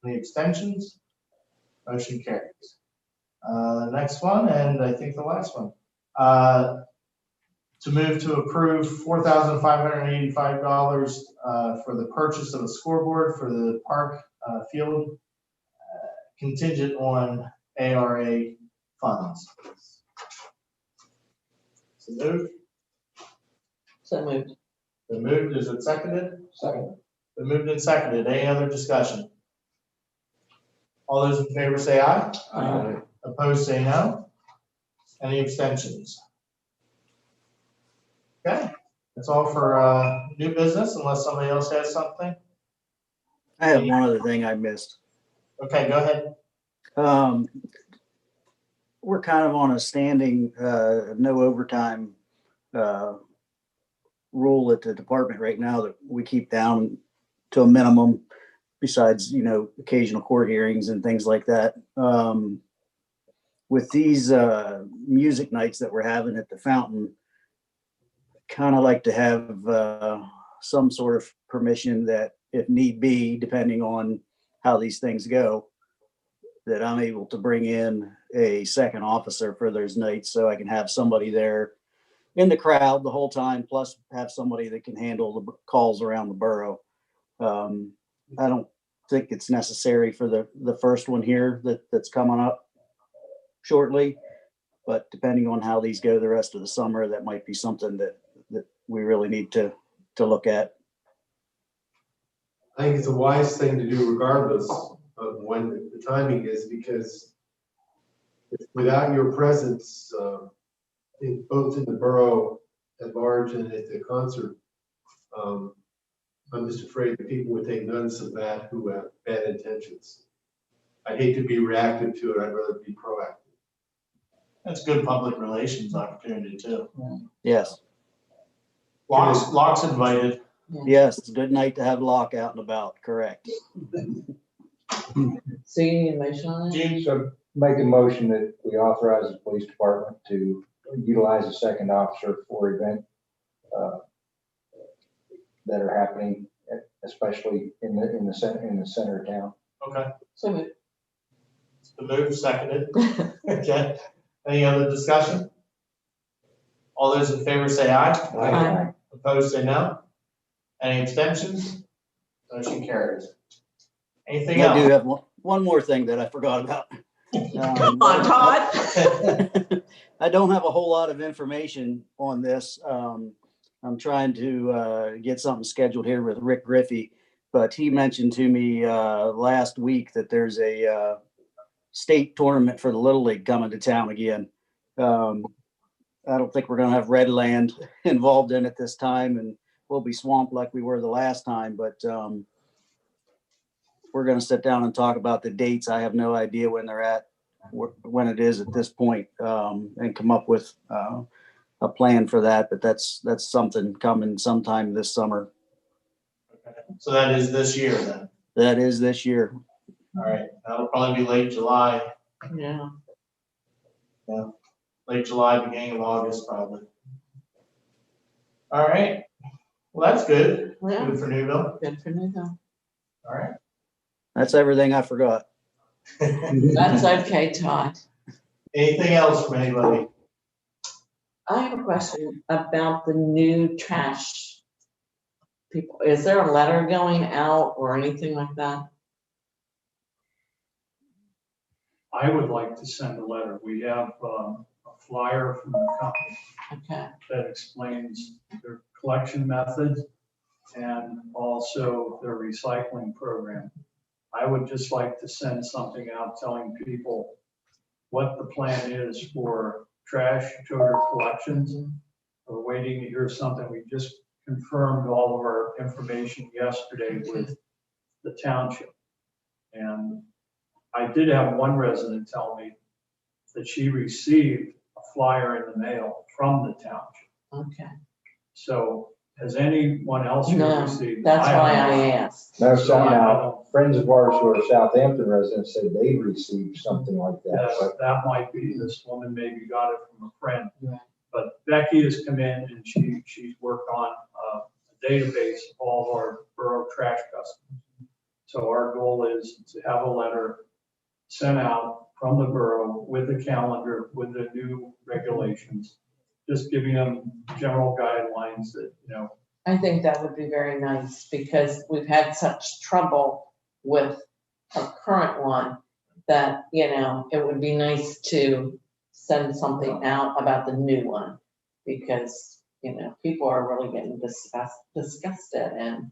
Any abstentions? Motion carries. Next one, and I think the last one. To move to approve $4,585 for the purchase of a scoreboard for the park field contingent on ARA funds. So moved. So moved. The moved, is it seconded? Second. The moved and seconded. Any other discussion? All those in favor say aye. Aye. Opposed, say no. Any abstentions? Okay, that's all for new business, unless somebody else has something. I have one other thing I missed. Okay, go ahead. We're kind of on a standing, no overtime rule at the department right now that we keep down to a minimum, besides, occasional court hearings and things like that. With these music nights that we're having at the fountain, kind of like to have some sort of permission that if need be, depending on how these things go, that I'm able to bring in a second officer for those nights so I can have somebody there in the crowd the whole time, plus have somebody that can handle the calls around the borough. I don't think it's necessary for the first one here that's coming up shortly, but depending on how these go the rest of the summer, that might be something that we really need to look at. I think it's a wise thing to do regardless of when the timing is, because without your presence, both in the borough at large and at the concert, I'm just afraid that people would take notice of that who have bad intentions. I hate to be reactive to it. I'd rather be proactive. That's good public relations opportunity too. Yes. Locke's invited. Yes, it's a good night to have Locke out and about, correct. So you need a motion on that? So make a motion that we authorize the police department to utilize a second officer for event that are happening, especially in the center of town. Okay. So moved. The move seconded. Okay. Any other discussion? All those in favor say aye. Aye. Opposed say no. Any abstentions? Motion carries. Anything I do else? have one more thing that I forgot about. Come on, Todd. I don't have a whole lot of information on this. I'm trying to get something scheduled here with Rick Griffey, but he mentioned to me last week that there's a state tournament for the Little League coming to town again. I don't think we're going to have Redland involved in it this time, and we'll be swamped like we were the last time, but we're going to sit down and talk about the dates. I have no idea when they're at, when it is at this point, and come up with a plan for that, but that's something coming sometime this summer. Okay. So that is this year then? That is this year. All right, that'll probably be late July. Yeah. Yeah, late July, beginning of August, probably. All right, well, that's good. Yeah. Good for Newville. Good for Newville. All right. That's everything I forgot. That's okay, Todd. Anything else from anybody? I have a question about the new trash people. Is there a letter going out or anything like that? I would like to send a letter. We have a flyer from the company Okay. that explains their collection methods and also their recycling program. I would just like to send something out telling people what the plan is for trash toter collections. We're waiting to hear something. We just confirmed all of our information yesterday with the township. And I did have one resident tell me that she received a flyer in the mail from the township. Okay. So has anyone else here No, received? that's why I haven't. asked. No, So I somehow, don't- friends of ours who are Southampton residents said they received something like that. But That might be, this woman maybe got it from a friend. Yeah. But Becky has come in and she's worked on a database of all of our borough trash customers. So our goal is to have a letter sent out from the borough with the calendar, with the new regulations, just giving them general guidelines that, I think that would be very nice because we've had such trouble with our current one that, it would be nice to send something out about the new one because, people are really getting disgusted and.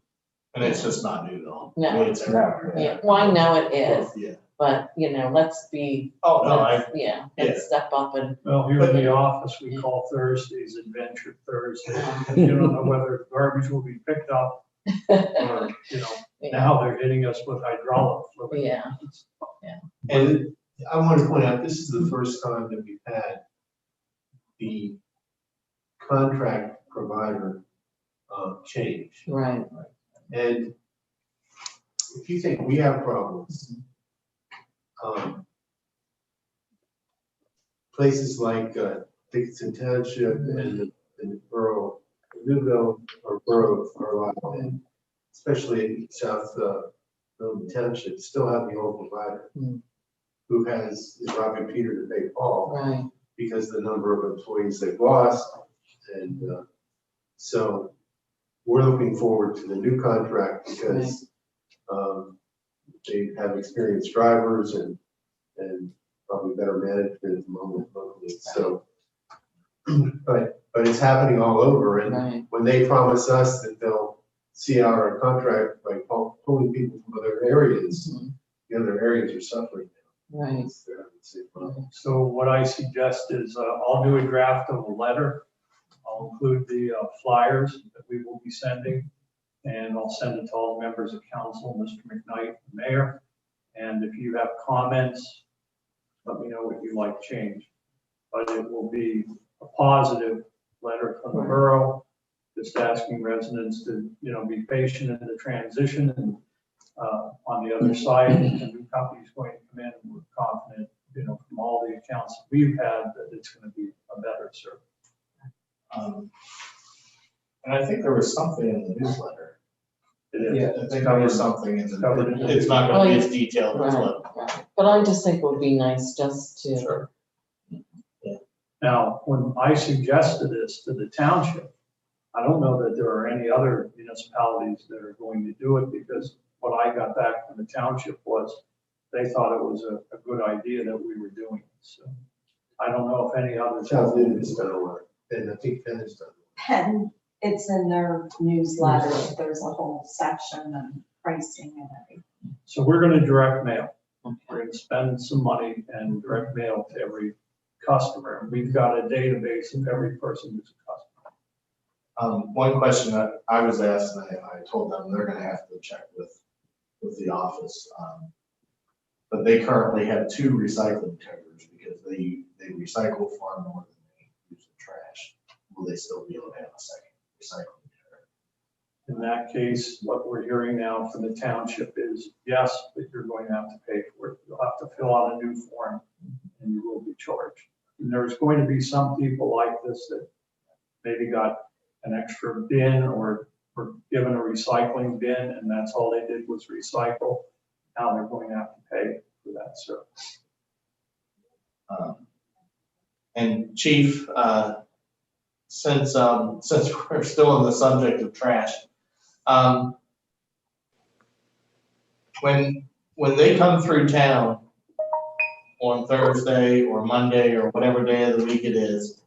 And it's just not Newville. No. I mean, it's everywhere. Yeah, well, I know it is, Yeah. but, let's be, Oh, no, let's step up and. well, here in the office, we call Thursdays Adventure Thursday. You don't know whether garbage will be picked up or, now they're hitting us with hydraulic fluid. Yeah. And I want to point out, this is the first time that we've had the contract provider change. Right. And if you think we have problems, places like Dickinson Township and the borough, Newville or borough of Carlisle, and especially in South Milton Township, still have the old provider who is robbing Peter to pay Paul Right. because the number of employees they've lost. And so we're looking forward to the new contract because they have experienced drivers and probably better management at the moment locally. So, but it's happening all over. And Right. when they promise us that they'll see our contract by pulling people from other areas, the other areas are suffering. Right. They're having the same problem. So what I suggest is I'll do a draft of a letter. I'll include the flyers that we will be sending, and I'll send it to all the members of council, Mr. McKnight, the mayor. And if you have comments, let me know what you'd like changed. But it will be a positive letter from the borough, just asking residents to, be patient in the transition. And on the other side, the new company's going to come in, and we're confident, from all the accounts we've had, that it's going to be a better service. And I think there was something in the newsletter. Yeah, I think there was something in covered. the, it's not gonna be as detailed as what. Right. But I just think it would be nice just to. Sure. Now, when I suggested this to the township, I don't know that there are any other municipalities that are going to do it, because what I got back from the township was they thought it was a good idea that we were doing it. So I don't know if any others. South Newton's done a lot, and I think Penn has done. And it's in their newsletter, there's a whole section and pricing and everything. So we're going to direct mail. We're going to spend some money and direct mail to every customer. We've got a database of every person who's a customer. One question that I was asked, and I told them they're gonna have to check with the office. But they currently have 2 recycling toters because they recycle far more than they use the trash. Will they still be able to have a second recycling toter? In that case, what we're hearing now from the township is, yes, but you're going to have to pay for it. You'll have to fill out a new form and you will be charged. And there's going to be some people like this that maybe got an extra bin or were given a recycling bin and that's all they did was recycle. Now they're going to have to pay for that service. And Chief, since we're still on the subject of trash, when they come through town on Thursday or Monday or whatever day of the week it is,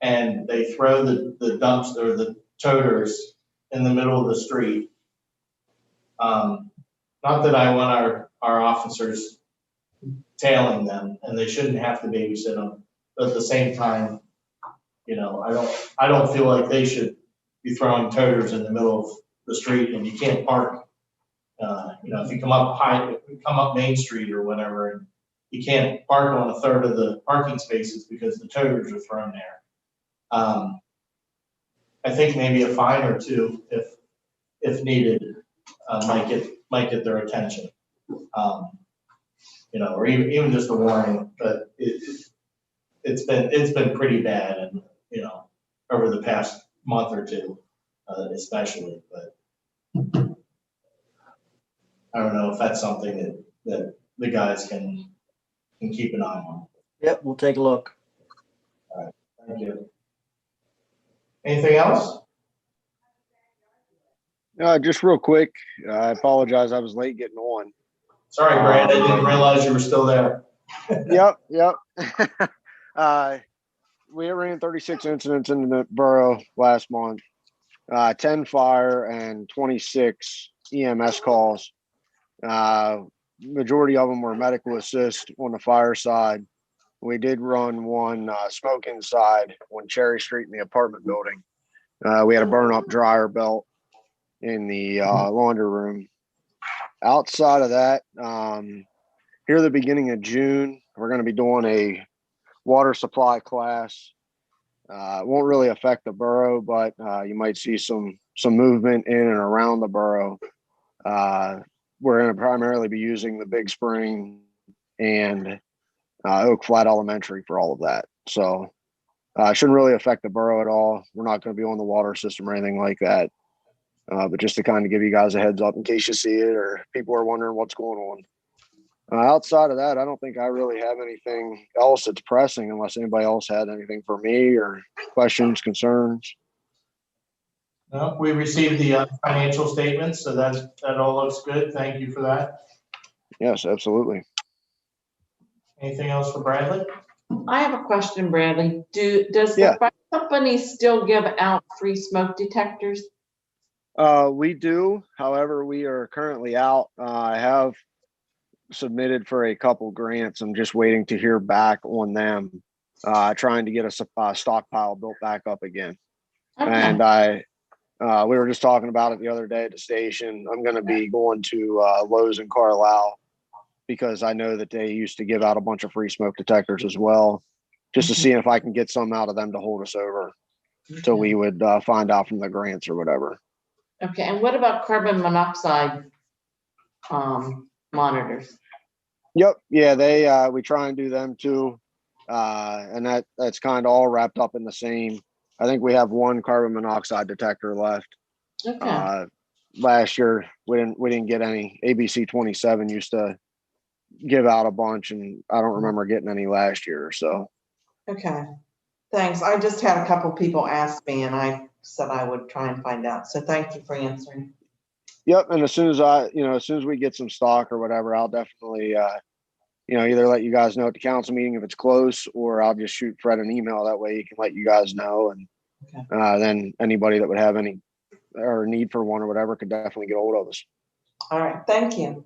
and they throw the dumps or the toters in the middle of the street, not that I want our officers tailing them, and they shouldn't have to babysit them, but at the same time, I don't feel like they should be throwing toters in the middle of the street and you can't park. If you come up Main Street or whatever, and you can't park on a third of the parking spaces because the toters are thrown there. I think maybe a fine or 2, if needed, might get their attention. Or even just a warning, but it's been pretty bad, and over the past month or 2, especially. But I don't know if that's something that the guys can keep an eye on. Yep, we'll take a look. All right, thank you. Anything else? Just real quick, I apologize. I was late getting on. Sorry, Brad, I didn't realize you were still there. Yep. We ran 36 incidents in the borough last month, 10 fire and 26 EMS calls. Majority of them were medical assist on the fire side. We did run one smoke inside on Cherry Street in the apartment building. We had a burn up dryer belt in the laundry room. Outside of that, here at the beginning of June, we're going to be doing a water supply class. It won't really affect the borough, but you might see some some movement in and around the borough. We're going to primarily be using the Big Spring and Oak Flat Elementary for all of that. So it shouldn't really affect the borough at all. We're not going to be on the water system or anything like that. But just to kind of give you guys a heads up in case you see it or people are wondering what's going on. Outside of that, I don't think I really have anything else that's pressing unless anybody else had anything for me or questions, concerns. No, we received the financial statements, so that all looks good. Thank you for that. Yes, absolutely. Anything else for Bradley? I have a question, Bradley. Does Yeah. the fire company still give out free smoke detectors? We do. However, we are currently out. I have submitted for a couple grants. I'm just waiting to hear back on them. Trying to get a stockpile built back up again. Okay. And we were just talking about it the other day at the station. I'm going to be going to Lowe's in Carlisle because I know that they used to give out a bunch of free smoke detectors as well, just to see if I can get some out of them to hold us over till we would find out from the grants or whatever. Okay, and what about carbon monoxide monitors? Yep. Yeah, we try and do them too. And that's kind of all wrapped up in the same. I think we have one carbon monoxide detector left. Okay. Last year we didn't get any. ABC 27 used to give out a bunch, and I don't remember getting any last year. So. Okay. Thanks. I just had a couple people ask me, and I said I would try and find out. So thank you for answering. Yep. And as soon as we get some stock or whatever, I'll definitely, either let you guys know at the council meeting if it's close, or I'll just shoot Fred an email. That way he can let you guys know. And then anybody that would have any or need for one or whatever could definitely get a hold of us. All right. Thank you.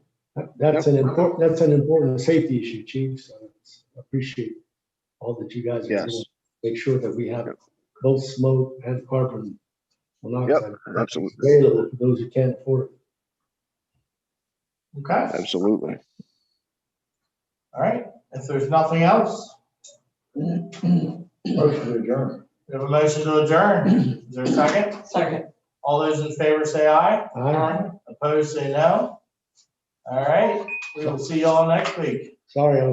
That's an important safety issue, Chief. So I appreciate all that you guys are doing. Yes. Make sure that we have both smoke and carbon monoxide Absolutely. available for those who can't afford it. Okay. Absolutely. All right. If there's nothing else, Motion to adjourn. we have a motion to adjourn. Is there a second? Second. All those in favor say aye. Aye. Opposed say no. All right. We will see you all next week. Sorry, I was